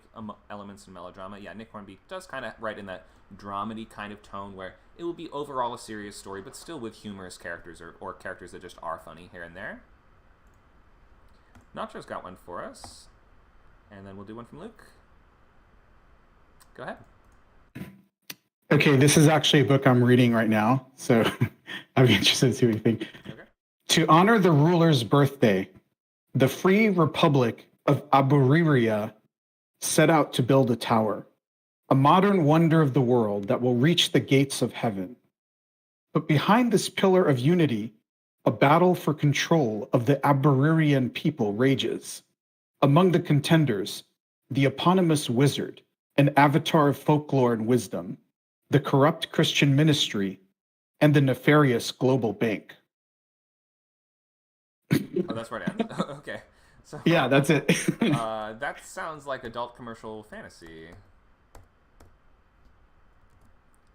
elements and melodrama. Yeah, Nick Hornby does kind of write in that dramedy kind of tone where it will be overall a serious story, but still with humorous characters or characters that just are funny here and there. Nacho's got one for us. And then we'll do one from Luke. Go ahead. Okay, this is actually a book I'm reading right now, so I'd be interested to see what you think. Okay. To honor the ruler's birthday, the Free Republic of Aburiria set out to build a tower, a modern wonder of the world that will reach the gates of heaven. But behind this pillar of unity, a battle for control of the Aburirian people rages. Among the contenders, the eponymous wizard, an avatar of folklore and wisdom, the corrupt Christian ministry, and the nefarious global bank. Oh, that's where it ends? Okay. So, Yeah, that's it. that sounds like adult commercial fantasy.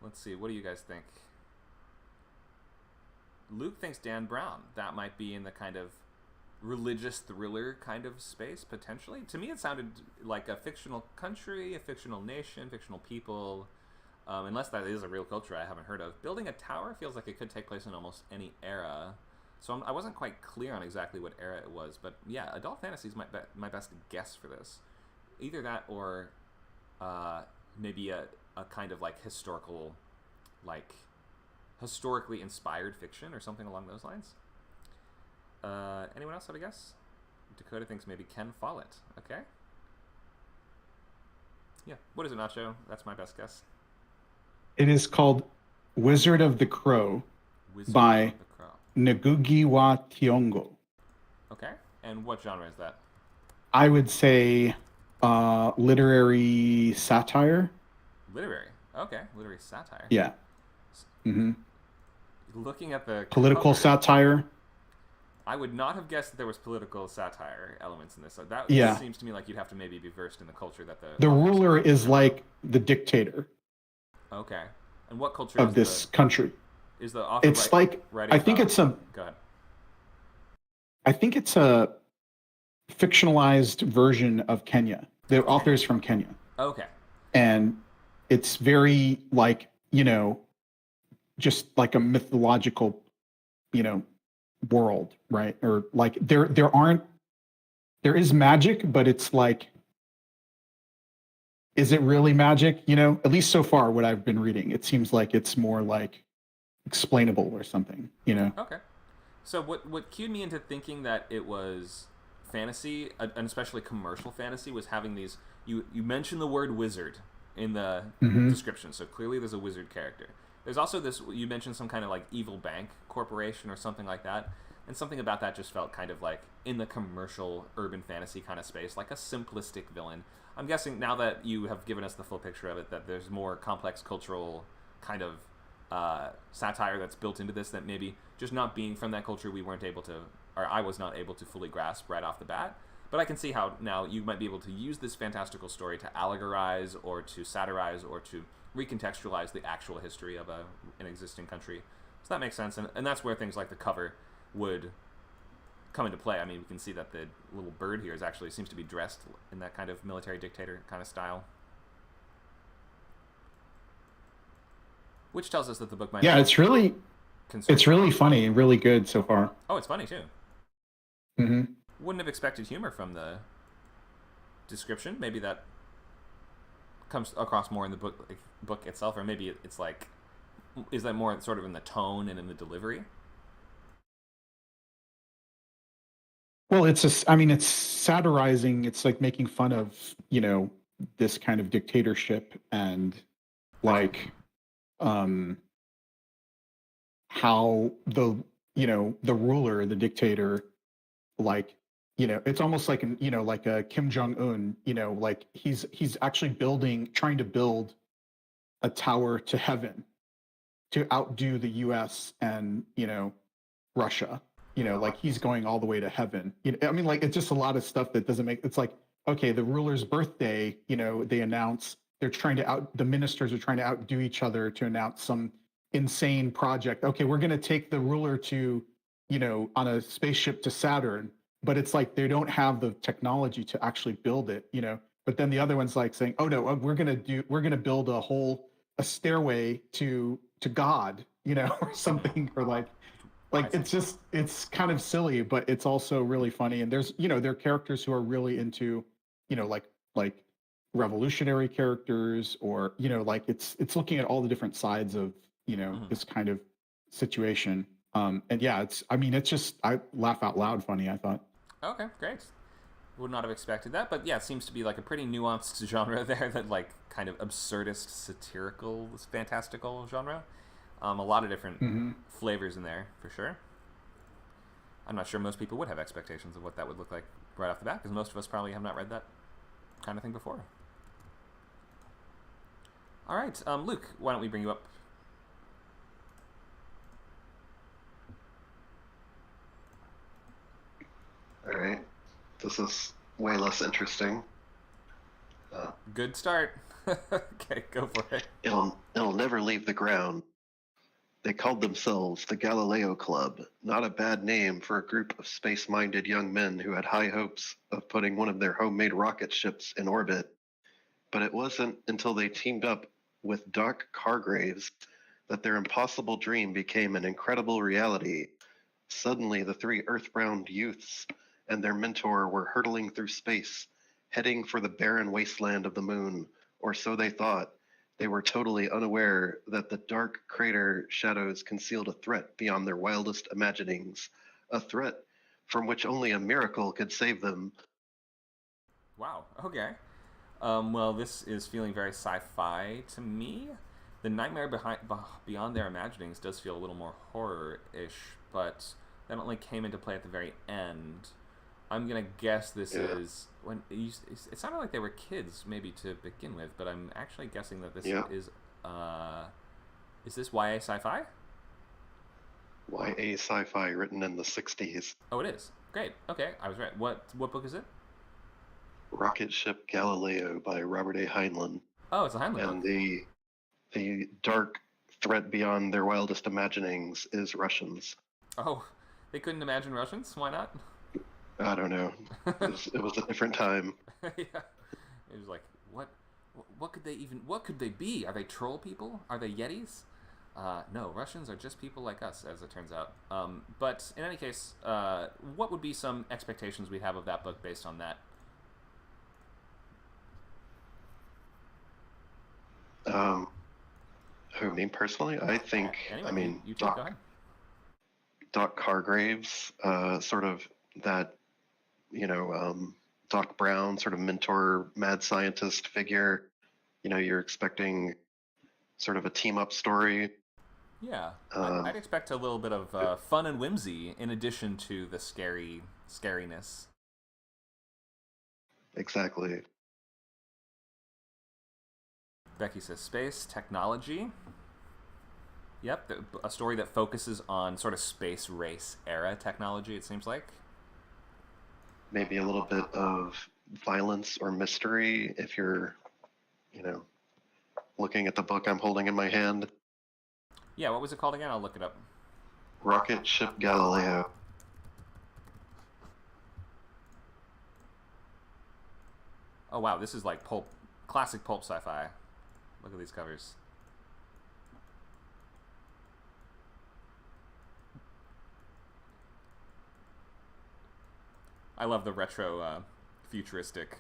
Let's see. What do you guys think? Luke thinks Dan Brown. That might be in the kind of religious thriller kind of space, potentially. To me, it sounded like a fictional country, a fictional nation, fictional people. Unless that is a real culture I haven't heard of. Building a tower feels like it could take place in almost any era. So I wasn't quite clear on exactly what era it was. But yeah, adult fantasy is my best guess for this. Either that or maybe a kind of like historically inspired fiction or something along those lines. Anyone else have a guess? Dakota thinks maybe Ken Follett. Okay. Yeah. What is it, Nacho? That's my best guess. It is called Wizard of the Crow Wizard by of the Crow. Ngugi wa Thiong'o. Okay. And what genre is that? I would say literary satire. Literary. Okay. Literary satire. Yeah. hmm Looking at the Political cover, satire. I would not have guessed that there was political satire elements in this. That Yeah. seems to me like you'd have to maybe be versed in the culture that The author's ruler from. is like the dictator Okay. And what culture of is this country. is the author It's like writing I think about? it's a Go ahead. I think it's a fictionalized version of Kenya. The author is from Kenya. Okay. And it's very like, just like a mythological, world, right? Or like there aren't there is magic, but it's like, is it really magic? You know, at least so far, what I've been reading, it seems like it's more like explainable or something. You know. Okay. So what cued me into thinking that it was fantasy, and especially commercial fantasy, was having these. You mentioned the word wizard in the description, so clearly there's a wizard character. There's also this. You mentioned some kind of like evil bank corporation or something like that, and something about that just felt kind of like in the commercial urban fantasy kind of space, like a simplistic villain. I'm guessing now that you have given us the full picture of it, that there's more complex cultural kind of satire that's built into this, that maybe just not being from that culture we weren't able to, or I was not able to fully grasp right off the bat. But I can see how now you might be able to use this fantastical story to allegorize or to satirize or to recontextualize the actual history of an existing country. So that makes sense, and that's where things like the cover would come into play. I mean, we can see that the little bird here actually seems to be dressed in that kind of military dictator kind of style. Which tells us that the book might... Yeah, it's really funny and really good so far. Oh, it's funny too. Mm-hmm. Wouldn't have expected humor from the description. Maybe that comes across more in the book itself, or maybe it's like, is that more sort of in the tone and in the delivery? Well, it's satirizing. It's like making fun of, you know, this kind of dictatorship and like how the ruler, the dictator, like, you know, it's almost like like a Kim Jong-un, you know, like he's actually trying to build a tower to heaven to outdo the US and, you know, Russia. You know, like he's going all the way to heaven. You know, I mean, like it's just a lot of stuff that doesn't make. It's like, okay, the ruler's birthday. You know, they announce the ministers are trying to outdo each other to announce some insane project. Okay, we're going to take the ruler to, you know, on a spaceship to Saturn, but it's like they don't have the technology to actually build it. You know, but then the other one's like saying, oh no, we're going to build a stairway to God. You know, or something, or like it's kind of silly, but it's also really funny. And there's, you know, there are characters who are really into, you know, like revolutionary characters, or, you know, like it's looking at all the different sides of, you know, this kind of situation. And yeah, it's just, I laugh out loud funny, I thought. Okay, great. Would not have expected that, but yeah, it seems to be like a pretty nuanced genre there, that like kind of absurdist, satirical, fantastical genre. A lot of different flavors in there, for sure. I'm not sure most people would have expectations of what that would look like right off the bat, because most of us probably have not read that kind of thing before. All right, Luke, why don't we bring you up? All right. This is way less interesting. Good start. Okay, go for it. It'll never leave the ground. They called themselves the Galileo Club, not a bad name for a group of space-minded young men who had high hopes of putting one of their homemade rocket ships in orbit. But it wasn't until they teamed up with Doc Cargraves that their impossible dream became an incredible reality. Suddenly, the three Earthbound youths and their mentor were hurtling through space, heading for the barren wasteland of the moon, or so they thought. They were totally unaware that the dark crater shadows concealed a threat beyond their wildest imaginings, a threat from which only a miracle could save them. Wow, okay. Well, this is feeling very sci-fi to me. The nightmare beyond their imaginings does feel a little more horror-ish, but that only came into play at the very end. I'm gonna guess this is when it sounded like they were kids, maybe to begin with, but I'm actually guessing that this is this YA sci-fi? YA sci-fi written in the 60s. Oh, it is. Great. Okay, I was right. What book is it? Rocket Ship Galileo by Robert A. Heinlein. Oh, it's a Heinlein and book. The dark threat beyond their wildest imaginings is Russians. Oh, they couldn't imagine Russians? Why not? I don't know. It was a different time. Yeah. It was like, what could they be? Are they troll people? Are they Yetis? No, Russians are just people like us, as it turns out. But in any case, what would be some expectations we have of that book based on that? Who, me personally? I think, Anyway, I mean, you two, go ahead. Doc Cargraves, sort of that, Doc Brown, sort of mentor, mad scientist figure. You're expecting sort of a team-up story. Yeah, I'd expect a little bit of fun and whimsy in addition to the scariness. Exactly. Becky says space, technology. Yep, a story that focuses on sort of space race era technology, it seems like. Maybe a little bit of violence or mystery if you're, looking at the book I'm holding in my hand. Yeah, what was it called again? I'll look it up. Rocket Ship Galileo. Oh wow, this is like classic pulp sci-fi. Look at these covers. I love the retro futuristic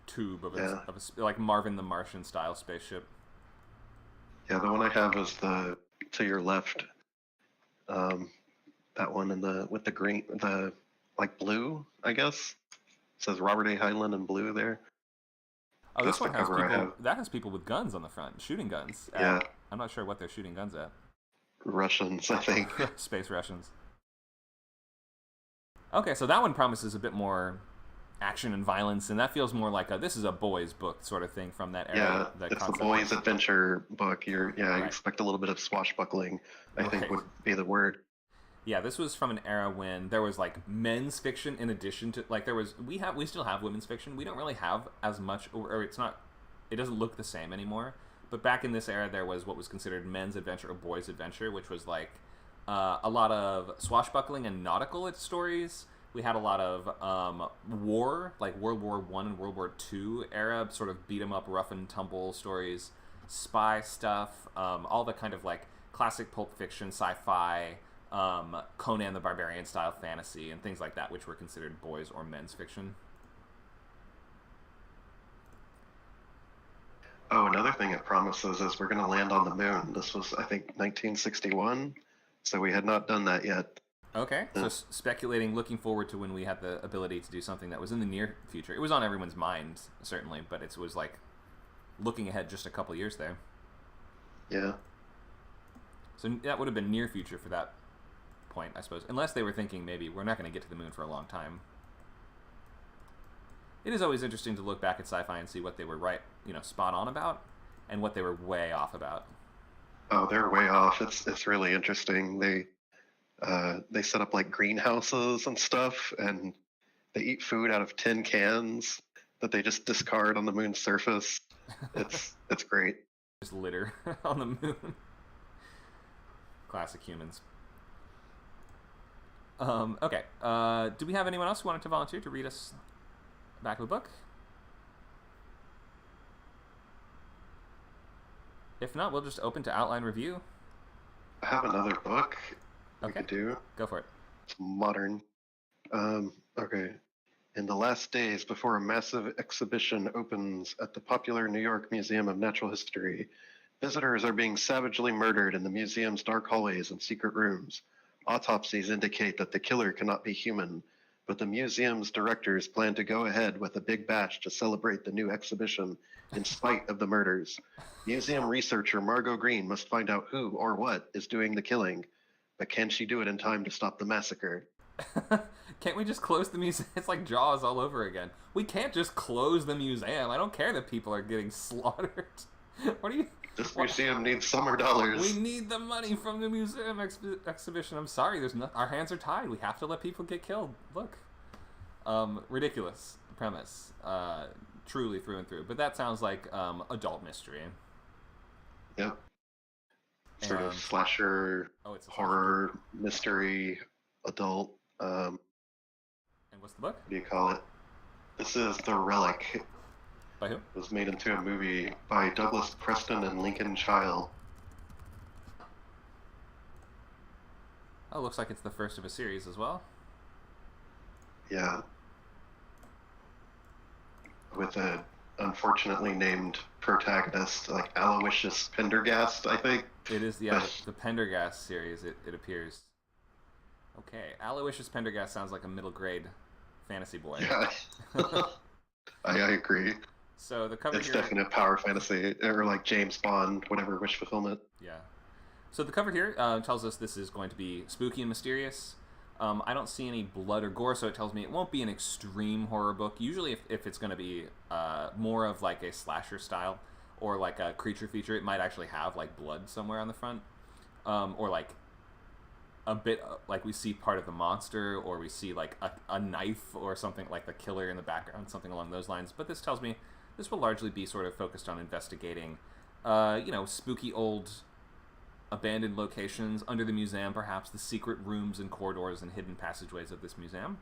tube of a like Marvin the Martian style spaceship. Yeah, the one I have is the to your left. That one with the green, the like blue, I guess. It says Robert A. Heinlein in blue there. Oh, That's this one the has cover I people. have. That has people with guns on the front, shooting guns. Yeah. I'm not sure what they're shooting guns at. Russians, I think. Space Russians. Okay, so that one promises a bit more action and violence, and that feels more like this is a boys' book sort of thing from that era. Yeah, it's the boys' adventure book. You expect a little bit of swashbuckling, I think would be the word. Yeah, this was from an era when there was like men's fiction in addition to like we still have women's fiction. We don't really have as much, or it doesn't look the same anymore. But back in this era, there was what was considered men's adventure or boys' adventure, which was like a lot of swashbuckling and nautical stories. We had a lot of war, like World War I and World War II era, sort of beat 'em up, rough and tumble stories, spy stuff, all the kind of like classic pulp fiction, sci-fi, Conan the Barbarian style fantasy, and things like that, which were considered boys' or men's fiction. Oh, another thing it promises is we're going to land on the moon. This was, I think, 1961, so we had not done that yet. Okay, so speculating, looking forward to when we had the ability to do something that was in the near future. It was on everyone's mind, certainly, but it was like looking ahead just a couple years there. Yeah. So that would have been near future for that point, I suppose. Unless they were thinking maybe we're not going to get to the moon for a long time. It is always interesting to look back at sci-fi and see what they were spot on about, and what they were way off about. Oh, they're way off. It's really interesting. They set up like greenhouses and stuff, and they eat food out of tin cans that they just discard on the moon's surface. It's great. Just litter on the moon. Classic humans. Okay. Do we have anyone else who wanted to volunteer to read us the back of the book? If not, we'll just open to outline review. I have another book we Okay. could do. Go for it. It's modern. Okay. In the last days before a massive exhibition opens at the popular New York Museum of Natural History, visitors are being savagely murdered in the museum's dark hallways and secret rooms. Autopsies indicate that the killer cannot be human, but the museum's directors plan to go ahead with a big bash to celebrate the new exhibition in spite of the murders. Museum researcher Margot Green must find out who or what is doing the killing, but can she do it in time to stop the massacre? Can't we just close the museum? It's like Jaws all over again. We can't just close the museum. I don't care that people are getting slaughtered. What are you... This museum needs summer dollars. We need the money from the museum exhibition. I'm sorry, our hands are tied. We have to let people get killed. Look. Ridiculous premise. Truly through and through. But that sounds like adult mystery. Yep. Sort of And- slasher, it's a horror, mystery, adult. And what's the book? What do you call it? This is The Relic. By who? It was made into a movie by Douglas Preston and Lincoln Chile. Oh, looks like it's the first of a series as well. Yeah. With a unfortunately named protagonist, like Aloysius Pendergast, I think. It is, yeah, the Pendergast series, it appears. Okay, Aloysius Pendergast sounds like a middle grade fantasy boy. Yeah. I agree. So the cover It's here... definite power fantasy, or like James Bond, whatever, wish fulfillment. Yeah. So the cover here tells us this is going to be spooky and mysterious. I don't see any blood or gore, so it tells me it won't be an extreme horror book. Usually if it's going to be more of like a slasher style or like a creature feature, it might actually have like blood somewhere on the front. Or like a bit like we see part of the monster, or we see like a knife or something, like the killer in the background, something along those lines. But this tells me this will largely be sort of focused on investigating, spooky old abandoned locations under the museum, perhaps the secret rooms and corridors and hidden passageways of this museum.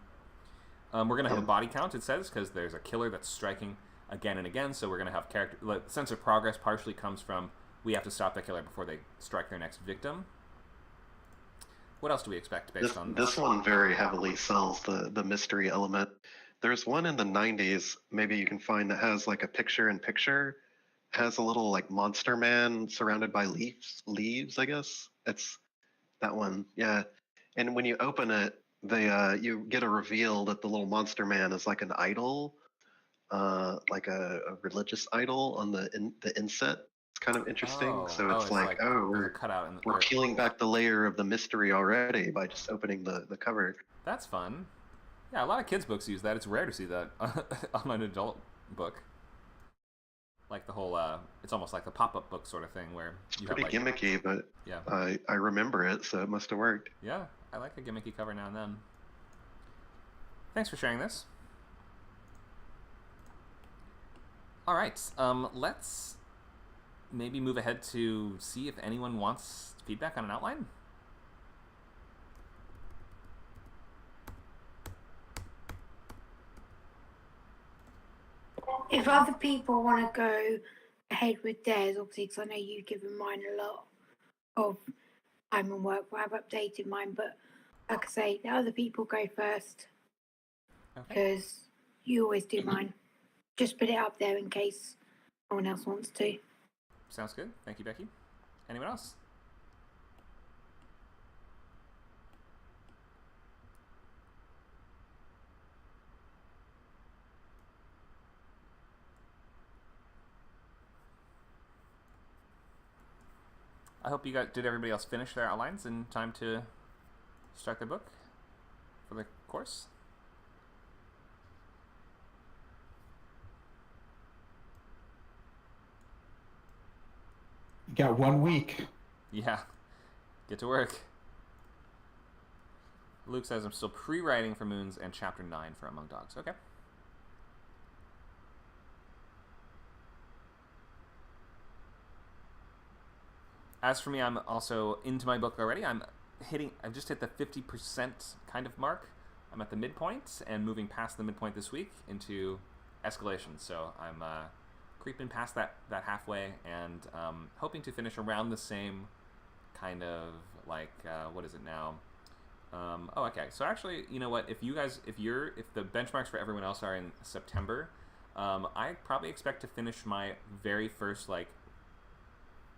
We're going to have a body count, it says, because there's a killer that's striking again and again, so we're going to have character... The sense of progress partially comes from we have to stop the killer before they strike their next victim. What else do we expect based on this? This one very heavily sells the mystery element. There's one in the 90s, maybe you can find, that has like a picture-in-picture, has a little like monster man surrounded by leaves, I guess. It's that one, yeah. And when you open it, you get a reveal that the little monster man is like an idol, like a religious idol on the inset. It's kind of interesting. So it's like we're peeling back the layer of the mystery already by just opening the cover. That's fun. Yeah, a lot of kids' books use that. It's rare to see that on an adult book. Like the whole, it's almost like the pop-up book sort of thing where you pretty have like, gimmicky, but yeah. I remember it, so it must have worked. Yeah, I like a gimmicky cover now and then. Thanks for sharing this. All right, let's maybe move ahead to see if anyone wants feedback on an outline. If other people want to go ahead with theirs, obviously, because I know you've given mine a lot of time and work, I've updated mine, but like I say, the other people go first because you always do mine. Just put it up there in case no one else wants to. Sounds good. Thank you, Becky. Anyone else? I hope you got. Did everybody else finish their outlines in time to start their book for the course? You got 1 week. Yeah. Get to work. Luke says I'm still pre-writing for Moons and Chapter 9 for Among Dogs. Okay. As for me, I'm also into my book already. I've just hit the 50% kind of mark. I'm at the midpoint and moving past the midpoint this week into escalation. So I'm creeping past that halfway and hoping to finish around the same kind of like, what is it now? Okay. So actually, you know what? If the benchmarks for everyone else are in September, I probably expect to finish my very first like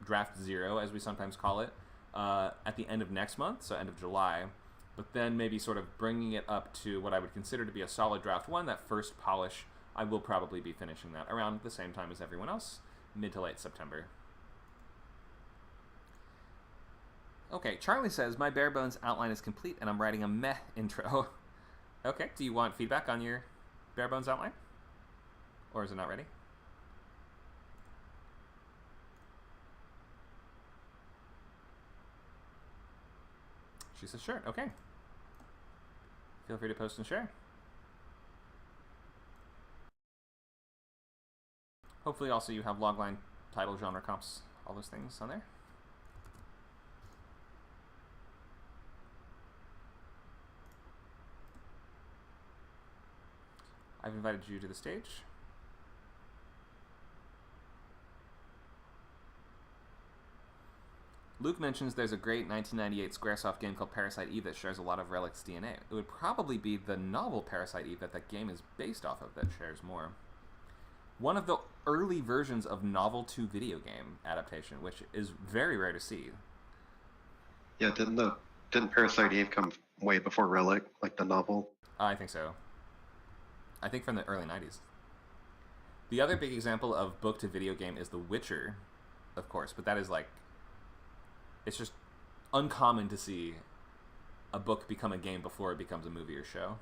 draft 0, as we sometimes call it, at the end of next month, so end of July, but then maybe sort of bringing it up to what I would consider to be a solid draft 1, that first polish. I will probably be finishing that around the same time as everyone else, mid to late September. Okay, Charlie says, my bare bones outline is complete and I'm writing a meh intro. Okay, do you want feedback on your bare bones outline? Or is it not ready? She says, sure, okay. Feel free to post and share. Hopefully also you have logline, title, genre, comps, all those things on there. I've invited you to the stage. Luke mentions there's a great 1998 Squaresoft game called Parasite Eve that shares a lot of Relic's DNA. It would probably be the novel Parasite Eve that game is based off of that shares more. One of the early versions of novel to video game adaptation, which is very rare to see. Yeah, didn't Parasite Eve come way before Relic, like the novel? I think so. I think from the early 90s. The other big example of book to video game is The Witcher, of course, but that is like, it's just uncommon to see a book become a game before it becomes a movie or show.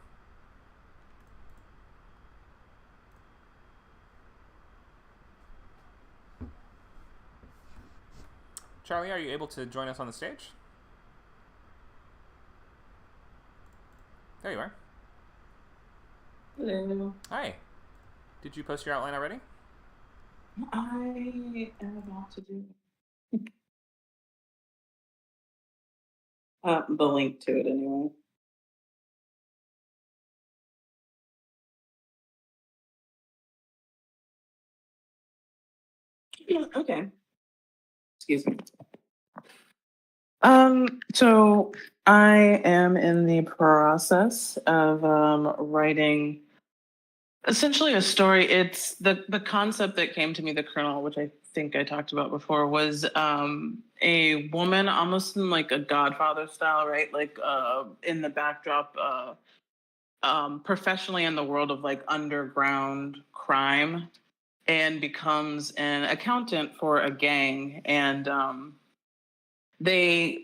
Charlie, are you able to join us on the stage? There you are. Hello. Hi. Did you post your outline already? I am about to do the link to it anyway. Yeah, okay. Excuse me. So I am in the process of writing essentially a story. It's the concept that came to me, the kernel, which I think I talked about before, was a woman almost in like a Godfather style, right? Like in the backdrop, professionally in the world of like underground crime, and becomes an accountant for a gang, and they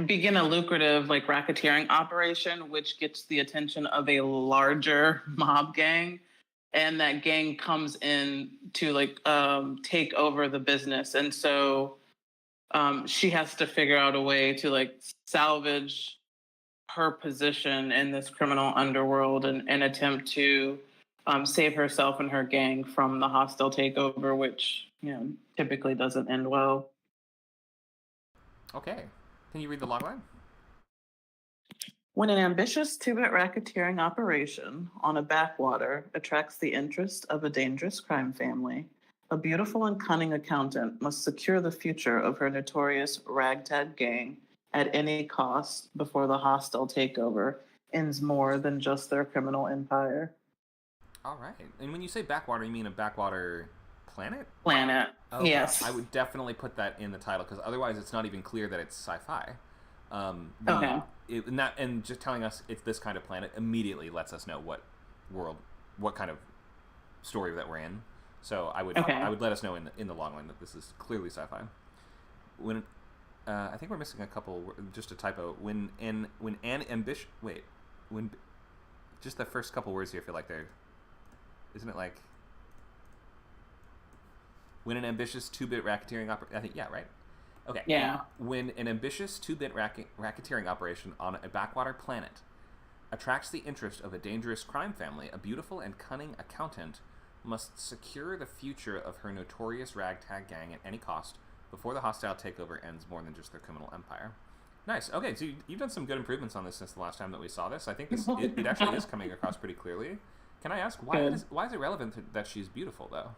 begin a lucrative like racketeering operation, which gets the attention of a larger mob gang, and that gang comes in to like take over the business, and so she has to figure out a way to like salvage her position in this criminal underworld and attempt to save herself and her gang from the hostile takeover, which typically doesn't end well. Okay. Can you read the logline? When an ambitious two-bit racketeering operation on a backwater attracts the interest of a dangerous crime family, a beautiful and cunning accountant must secure the future of her notorious ragtag gang at any cost before the hostile takeover ends more than just their criminal empire. All right. And when you say backwater, you mean a backwater planet? Planet. Okay. Yes. I would definitely put that in the title because otherwise it's not even clear that it's sci-fi. Okay. And just telling us it's this kind of planet immediately lets us know what world, what kind of story that we're in. So I would let us know in the logline that this is clearly sci-fi. When I think we're missing a couple, just a typo. When just the first couple words here feel like they're, isn't it like when an ambitious 2-bit racketeering operation? I think right. Okay. Yeah. When an ambitious 2-bit racketeering operation on a backwater planet attracts the interest of a dangerous crime family, a beautiful and cunning accountant must secure the future of her notorious ragtag gang at any cost before the hostile takeover ends more than just their criminal empire. Nice. Okay, so you've done some good improvements on this since the last time that we saw this. I think it actually is coming across pretty clearly. Can I ask why is it relevant that she's beautiful though?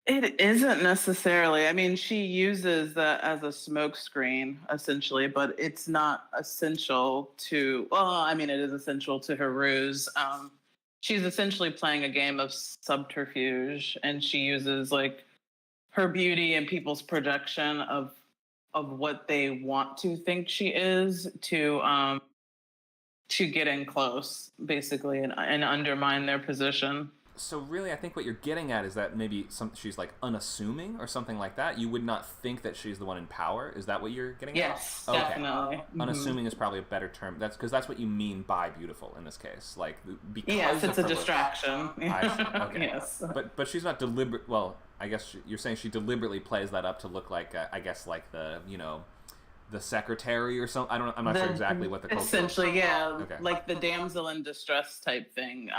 It isn't necessarily. I mean, she uses that as a smokescreen, essentially, but it's not essential to. Well, I mean, it is essential to her ruse. She's essentially playing a game of subterfuge, and she uses like her beauty and people's projection of what they want to think she is to get in close, basically, and undermine their position. So really, I think what you're getting at is that maybe she's like unassuming or something like that. You would not think that she's the one in power. Is that what you're getting at? Yes, definitely. Mm-hmm. Unassuming is probably a better term. That's because that's what you mean by beautiful in this case. Like because yes, it's a distraction. Okay. Yes, but she's not deliberate. Well, I guess you're saying she deliberately plays that up to look like I guess like the the secretary or something. I'm not sure exactly what the culture essentially, yeah, okay. Like the damsel in distress type thing.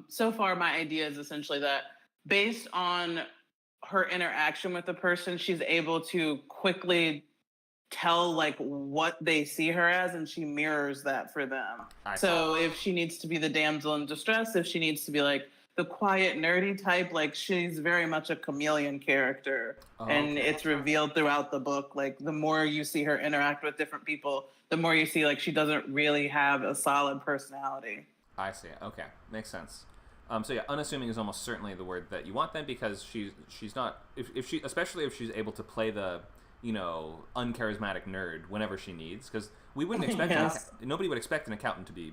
So far my idea is essentially that based on her interaction with the person, she's able to quickly tell like what they see her as, and she mirrors that for them. So if she needs to be the damsel in distress, if she needs to be like the quiet nerdy type. Like she's very much a chameleon character, and okay. it's revealed throughout the book. Like the more you see her interact with different people, the more you see like she doesn't really have a solid personality. I see. Okay, makes sense. So yeah, unassuming is almost certainly the word that you want then, because she's not, if she, especially if she's able to play the, you know, uncharismatic nerd whenever she needs, because we wouldn't expect Yes. nobody would expect an accountant to be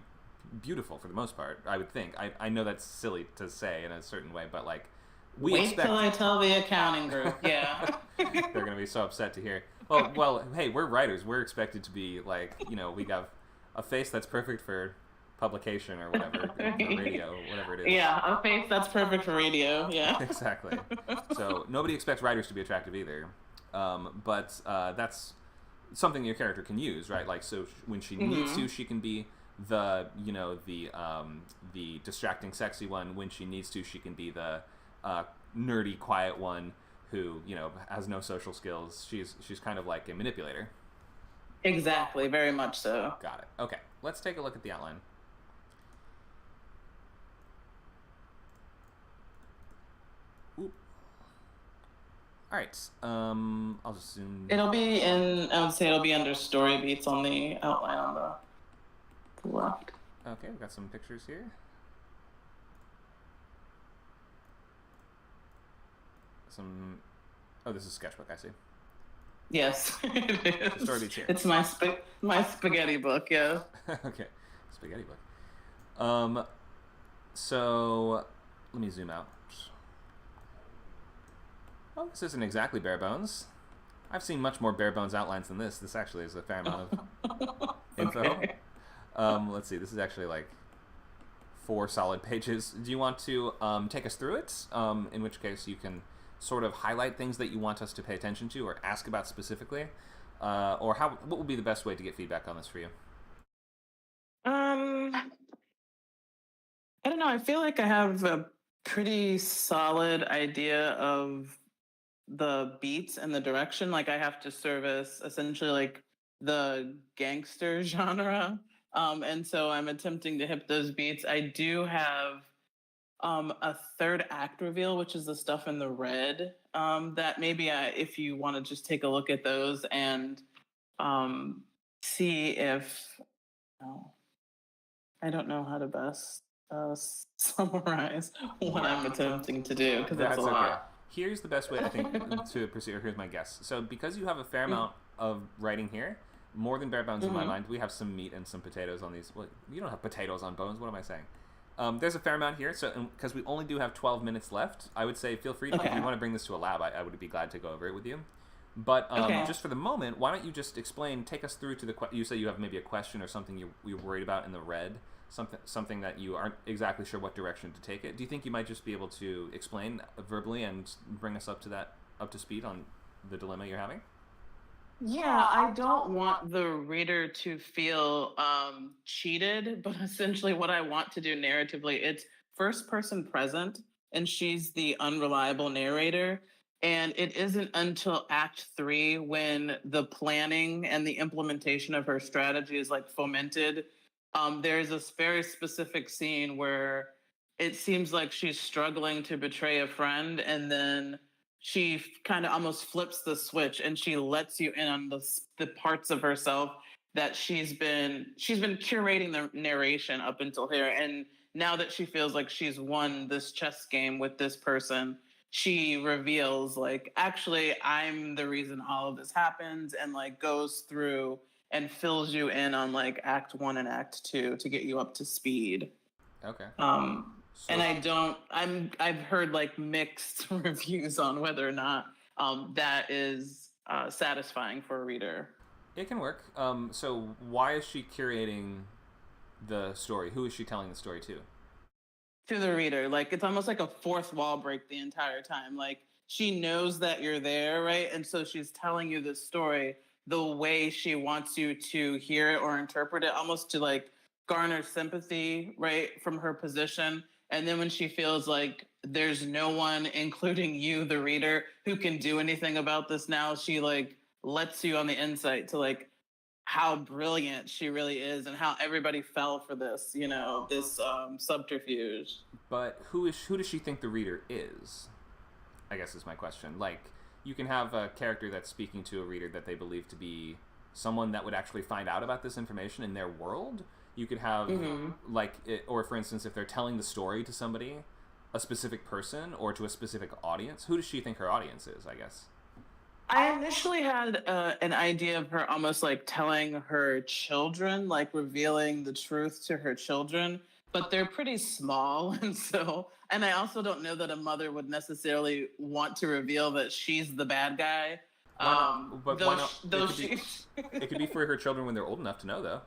beautiful for the most part. I would think. I know that's silly to say in a certain way, but like we Wait expect. till I tell the accounting group. Yeah. They're gonna be so upset to hear. Well, hey, we're writers. We're expected to be like, you know, we have a face that's perfect for publication or whatever, or radio, whatever it is. Yeah, a face that's perfect for radio. Yeah. Exactly. So nobody expects writers to be attractive either, but that's something your character can use, right? Like, so when she needs to, she can be the, you know, the distracting, sexy one. When she needs to, she can be the nerdy, quiet one who, you know, has no social skills. She's kind of like a manipulator. Exactly. Very much so. Got it. Okay, let's take a look at the outline. Ooh. All right. I'll just zoom. It'll be in. I would say it'll be under story beats on the outline on the left. Okay, we've got some pictures here. Some. Oh, this is sketchbook. I see. Yes, it is. Story beats here. It's my spaghetti book. Yeah. Okay, spaghetti book. So let me zoom out. Oh, this isn't exactly bare bones. I've seen much more bare bones outlines than this. This actually is a fair amount of info. Okay. Let's see. This is actually like 4 solid pages. Do you want to take us through it? In which case you can sort of highlight things that you want us to pay attention to or ask about specifically, or what would be the best way to get feedback on this for you? I don't know. I feel like I have a pretty solid idea of the beats and the direction. Like I have to service essentially like the gangster genre. And so I'm attempting to hit those beats. I do have a third act reveal, which is the stuff in the red. That maybe if you want to just take a look at those and see if I don't know how to best summarize what I'm attempting to do because it's a lot. Okay. Here's the best way, I think, to proceed. Here's my guess. So because you have a fair amount of writing here, more than bare bones in my mind, we have some meat and some potatoes on these. Well, you don't have potatoes on bones. What am I saying? There's a fair amount here. So because we only do have 12 minutes left, I would say feel free to, if you want to bring this to a lab, I would be glad to go over it with you. But just for the moment, why don't you just take us through to you say you have maybe a question or something you're worried about in the red, something that you aren't exactly sure what direction to take it. Do you think you might just be able to explain verbally and bring us up to speed on the dilemma you're having? Yeah, I don't want the reader to feel cheated, but essentially what I want to do narratively, it's first person present, and she's the unreliable narrator. And it isn't until Act 3 when the planning and the implementation of her strategy is like fomented. There's this very specific scene where it seems like she's struggling to betray a friend, and then she kind of almost flips the switch and she lets you in on the parts of herself that she's been curating the narration up until here. And now that she feels like she's won this chess game with this person, she reveals like, actually, I'm the reason all of this happens, and like goes through and fills you in on like Act 1 and Act 2 to get you up to speed. Okay. And I've heard like mixed reviews on whether or not that is satisfying for a reader. It can work. So why is she curating the story? Who is she telling the story to? To the reader. Like it's almost like a fourth wall break the entire time. Like she knows that you're there, right? And so she's telling you this story the way she wants you to hear it or interpret it, almost to like garner sympathy, right, from her position. And then when she feels like there's no one, including you, the reader, who can do anything about this now, she like lets you on the insight to like how brilliant she really is and how everybody fell for this, this subterfuge. But who does she think the reader is? I guess is my question. Like, you can have a character that's speaking to a reader that they believe to be someone that would actually find out about this information in their world. You could have, or for instance, if they're telling the story to somebody, a specific person, or to a specific audience, who does she think her audience is, I guess? I initially had an idea of her almost like telling her children, like revealing the truth to her children, but they're pretty small. And I also don't know that a mother would necessarily want to reveal that she's the bad guy. Why not? It could be for her children when they're old enough to know, though.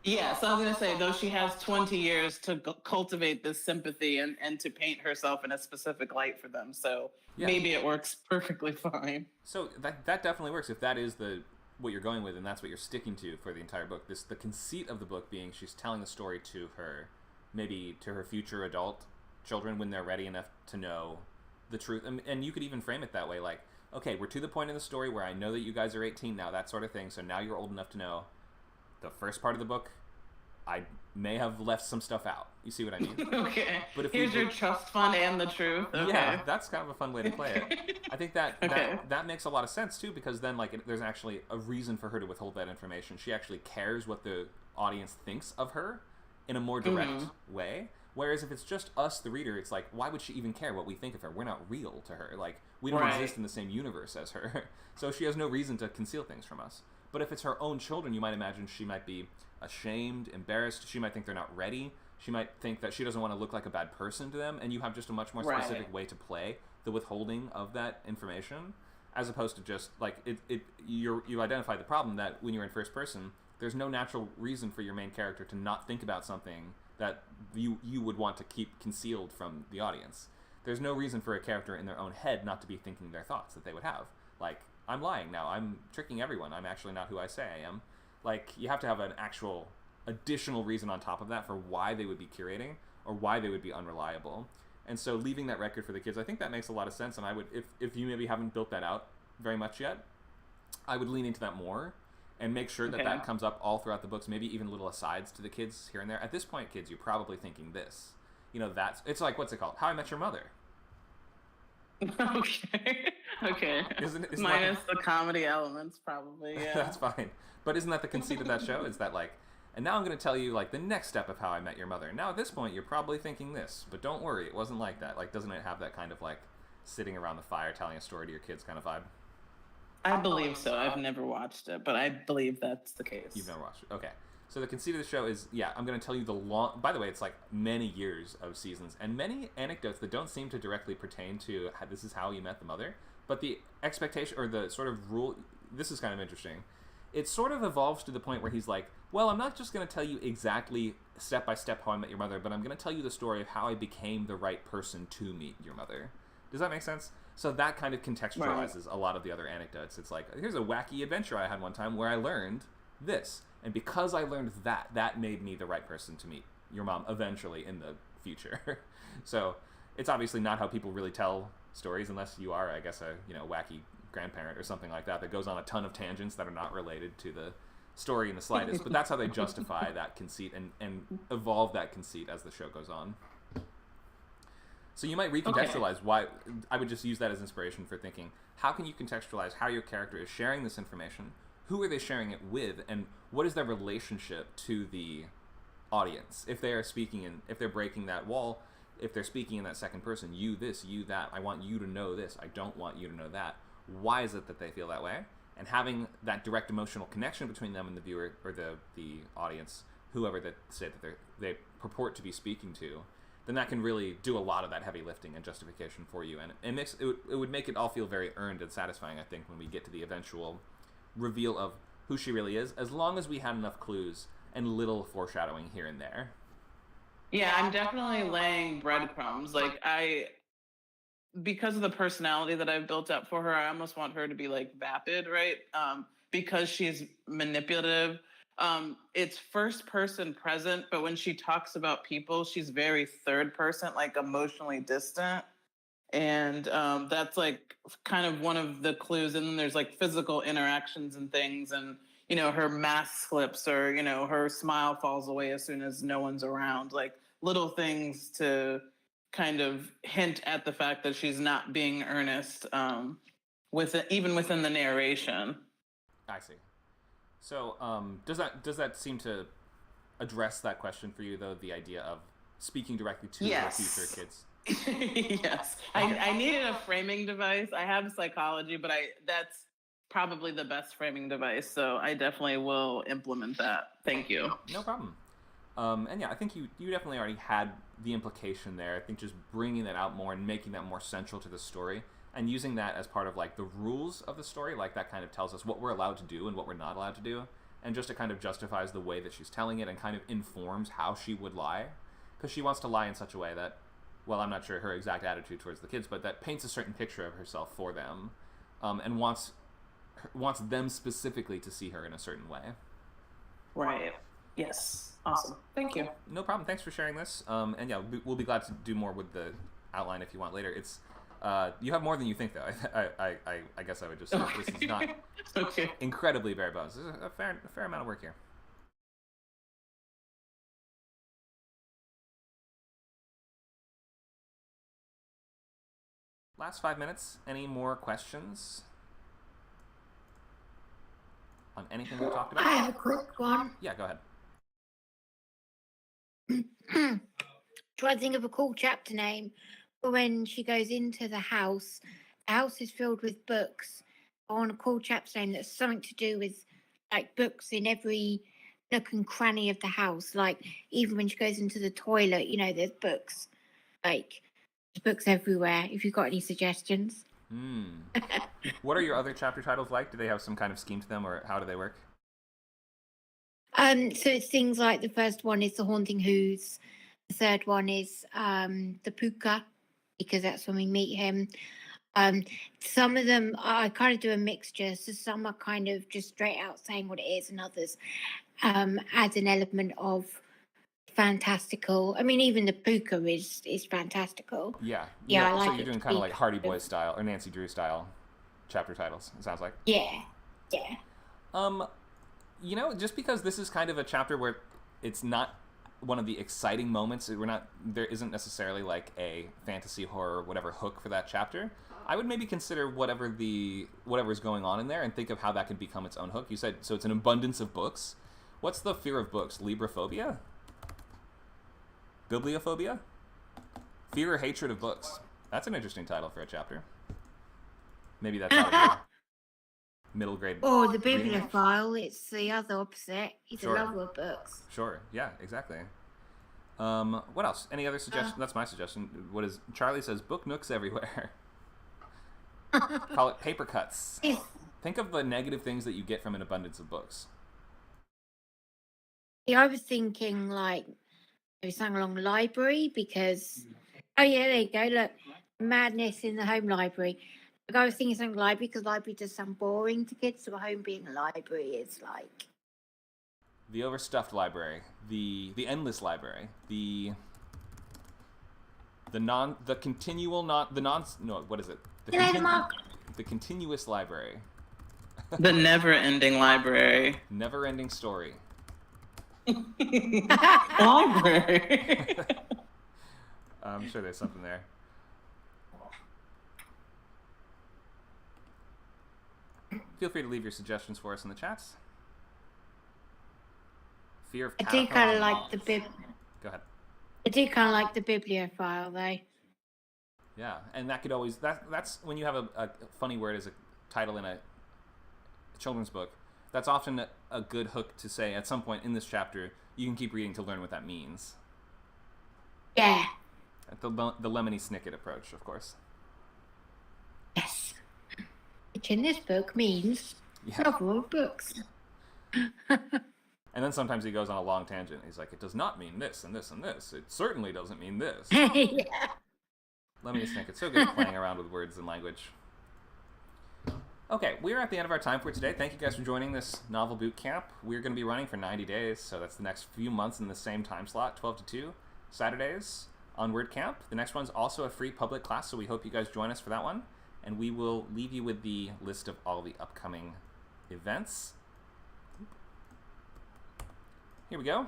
Yeah, so I was going to say, though she has 20 years to cultivate this sympathy and to paint herself in a specific light for them. So maybe it works perfectly fine. So that definitely works if that is what you're going with and that's what you're sticking to for the entire book. The conceit of the book being she's telling the story to her, maybe to her future adult children when they're ready enough to know the truth. And you could even frame it that way, like, okay, we're to the point in the story where I know that you guys are 18 now, that sort of thing, so now you're old enough to know. The first part of the book, I may have left some stuff out. You see what I mean? Okay. But here's your trust fund and the truth. Okay. Yeah, that's kind of a fun way to play it. I think that makes a lot of sense too, because then there's actually a reason for her to withhold that information. She actually cares what the audience thinks of her in a more direct way. Whereas if it's just us, the reader, it's like, why would she even care what we think of her? We're not real to her. Like, we don't exist in the same universe as her. So she has no reason to conceal things from us. But if it's her own children, you might imagine she might be ashamed, embarrassed. She might think they're not ready. She might think that she doesn't want to look like a bad person to them. And you have just a much more specific way to play the withholding of that information, as opposed to just like you identify the problem that when you're in first person, there's no natural reason for your main character to not think about something that you would want to keep concealed from the audience. There's no reason for a character in their own head not to be thinking their thoughts that they would have. Like, I'm lying now. I'm tricking everyone. I'm actually not who I say I am. Like, you have to have an actual additional reason on top of that for why they would be curating or why they would be unreliable. And so leaving that record for the kids, I think that makes a lot of sense. And I would, if you maybe haven't built that out very much yet, I would lean into that more and make sure that that comes up all throughout the books, maybe even little asides to the kids here and there. At this point, kids, you're probably thinking this. It's like, what's it called? How I Met Your Mother. Okay. Isn't Minus the comedy elements, probably, yeah. That's fine. But isn't that the conceit of that show? Is that like, and now I'm going to tell you like the next step of How I Met Your Mother. Now at this point, you're probably thinking this, but don't worry, it wasn't like that. Like, doesn't it have that kind of like sitting around the fire telling a story to your kids kind of vibe? I believe so. I've never watched it, but I believe that's the case. You've never watched it. Okay. So the conceit of the show is, I'm going to tell you by the way, it's like many years of seasons and many anecdotes that don't seem to directly pertain to this is how you met the mother, but the expectation or the sort of rule, this is kind of interesting. It sort of evolves to the point where he's like, well, I'm not just going to tell you exactly step by step how I met your mother, but I'm going to tell you the story of how I became the right person to meet your mother. Does that make sense? So that kind of contextualizes a lot of the other anecdotes. It's like, here's a wacky adventure I had one time where I learned this. And because I learned that made me the right person to meet your mom eventually in the future. So it's obviously not how people really tell stories unless you are, I guess, a wacky grandparent or something like that goes on a ton of tangents that are not related to the story in the slightest. But that's how they justify that conceit and evolve that conceit as the show goes on. So you might recontextualize why. I would just use that as inspiration for thinking, how can you contextualize how your character is sharing this information? Who are they sharing it with? And what is their relationship to the audience? If they are speaking if they're breaking that wall, if they're speaking in that second person, you this, you that, I want you to know this, I don't want you to know that. Why is it that they feel that way? And having that direct emotional connection between them and the viewer or the audience, whoever that say that they purport to be speaking to, then that can really do a lot of that heavy lifting and justification for you. And it would make it all feel very earned and satisfying, I think, when we get to the eventual reveal of who she really is, as long as we had enough clues and little foreshadowing here and there. Yeah, I'm definitely laying breadcrumbs. Like, because of the personality that I've built up for her, I almost want her to be like vapid, right? Because she's manipulative. It's first person present, but when she talks about people, she's very third person, like emotionally distant. And that's like kind of one of the clues. And then there's like physical interactions and things. And, her mask slips, or her smile falls away as soon as no one's around. Like little things to kind of hint at the fact that she's not being earnest, even within the narration. I see. So, does that seem to address that question for you, though? The idea of speaking directly to the future kids. Yes, I needed a framing device. I have psychology, but that's probably the best framing device. So I definitely will implement that. Thank you. No problem. And yeah, I think you definitely already had the implication there. I think just bringing that out more and making that more central to the story, and using that as part of like the rules of the story, like that kind of tells us what we're allowed to do and what we're not allowed to do, and just it kind of justifies the way that she's telling it and kind of informs how she would lie, because she wants to lie in such a way that, well, I'm not sure her exact attitude towards the kids, but that paints a certain picture of herself for them, and wants them specifically to see her in a certain way. Right. Yes. Awesome. Thank you. No problem. Thanks for sharing this. And yeah, we'll be glad to do more with the outline if you want later. It's you have more than you think, though. I guess I would just say this is not incredibly bare bones. There's a fair amount of work here. Last 5 minutes. Any more questions on anything we talked about? I have a quick one. Yeah, go ahead. Try to think of a cool chapter name for when she goes into the house is filled with books. I want a cool chapter name that's something to do with like books in every nook and cranny of the house. Like even when she goes into the toilet, there's books. Like there's books everywhere. If you've got any suggestions. What are your other chapter titles like? Do they have some kind of scheme to them, or how do they work? So it's things like the first one is The Haunting Who's. The third one is The Puka, because that's when we meet him. Some of them, I kind of do a mixture. So some are kind of just straight out saying what it is, and others add an element of fantastical. I mean, even The Puka is fantastical. Yeah. I like so you're doing kind of like Hardy Boys style or Nancy Drew style chapter titles, it sounds like. Yeah. Just because this is kind of a chapter where it's not one of the exciting moments, there isn't necessarily like a fantasy horror whatever hook for that chapter. I would maybe consider whatever's going on in there and think of how that can become its own hook. You said so it's an abundance of books. What's the fear of books? Libraphobia? Bibliophobia? Fear or hatred of books. That's an interesting title for a chapter. Maybe that's not middle grade. Or the bibliophile, it's the other opposite. He's Sure. a lover of books. Sure, yeah, exactly. What else? Any other suggestions? That's my suggestion. What is Charlie says, book nooks everywhere. Call it paper cuts. Think of the negative things that you get from an abundance of books. Yeah, I was thinking like maybe something along the library because, oh yeah, there you go. Look, madness in the home library. Like, I was thinking something library because library does sound boring to kids, so a home being a library is like the overstuffed library, the endless library, the continuous library. The never-ending library. Never-ending story. Library. I'm sure there's something there. Feel free to leave your suggestions for us in the chats. Fear of I do kind of like the Go ahead. I do kind of like the bibliophile though. Yeah, and that could always that's when you have a funny word as a title in a children's book. That's often a good hook to say at some point in this chapter. You can keep reading to learn what that means. Yeah. The Lemony Snicket approach, of course. Yes. Which in this book means novel of books. And then sometimes he goes on a long tangent. He's like, it does not mean this and this and this. It certainly doesn't mean this. Yeah. Lemony Snicket's so good at playing around with words and language. Okay, we're at the end of our time for today. Thank you guys for joining this novel boot camp. We're going to be running for 90 days, so that's the next few months in the same time slot, 12 to 2, Saturdays on WordCamp. The next one's also a free public class, so we hope you guys join us for that one. And we will leave you with the list of all the upcoming events. here we go.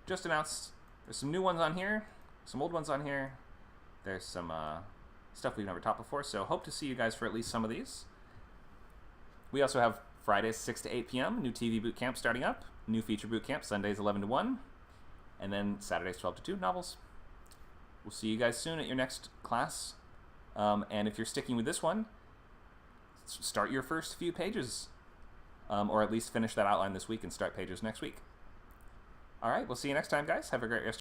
Just announced there's some new ones on here, some old ones on here. There's some stuff we've never taught before, so hope to see you guys for at least some of these. We also have Fridays 6 to 8 p.m., new TV boot camp starting up, new feature boot camp, Sundays 11 to 1, and then Saturdays 12 to 2, novels. We'll see you guys soon at your next class. And if you're sticking with this one, start your first few pages, or at least finish that outline this week and start pages next week. All right, we'll see you next time, guys. Have a great rest.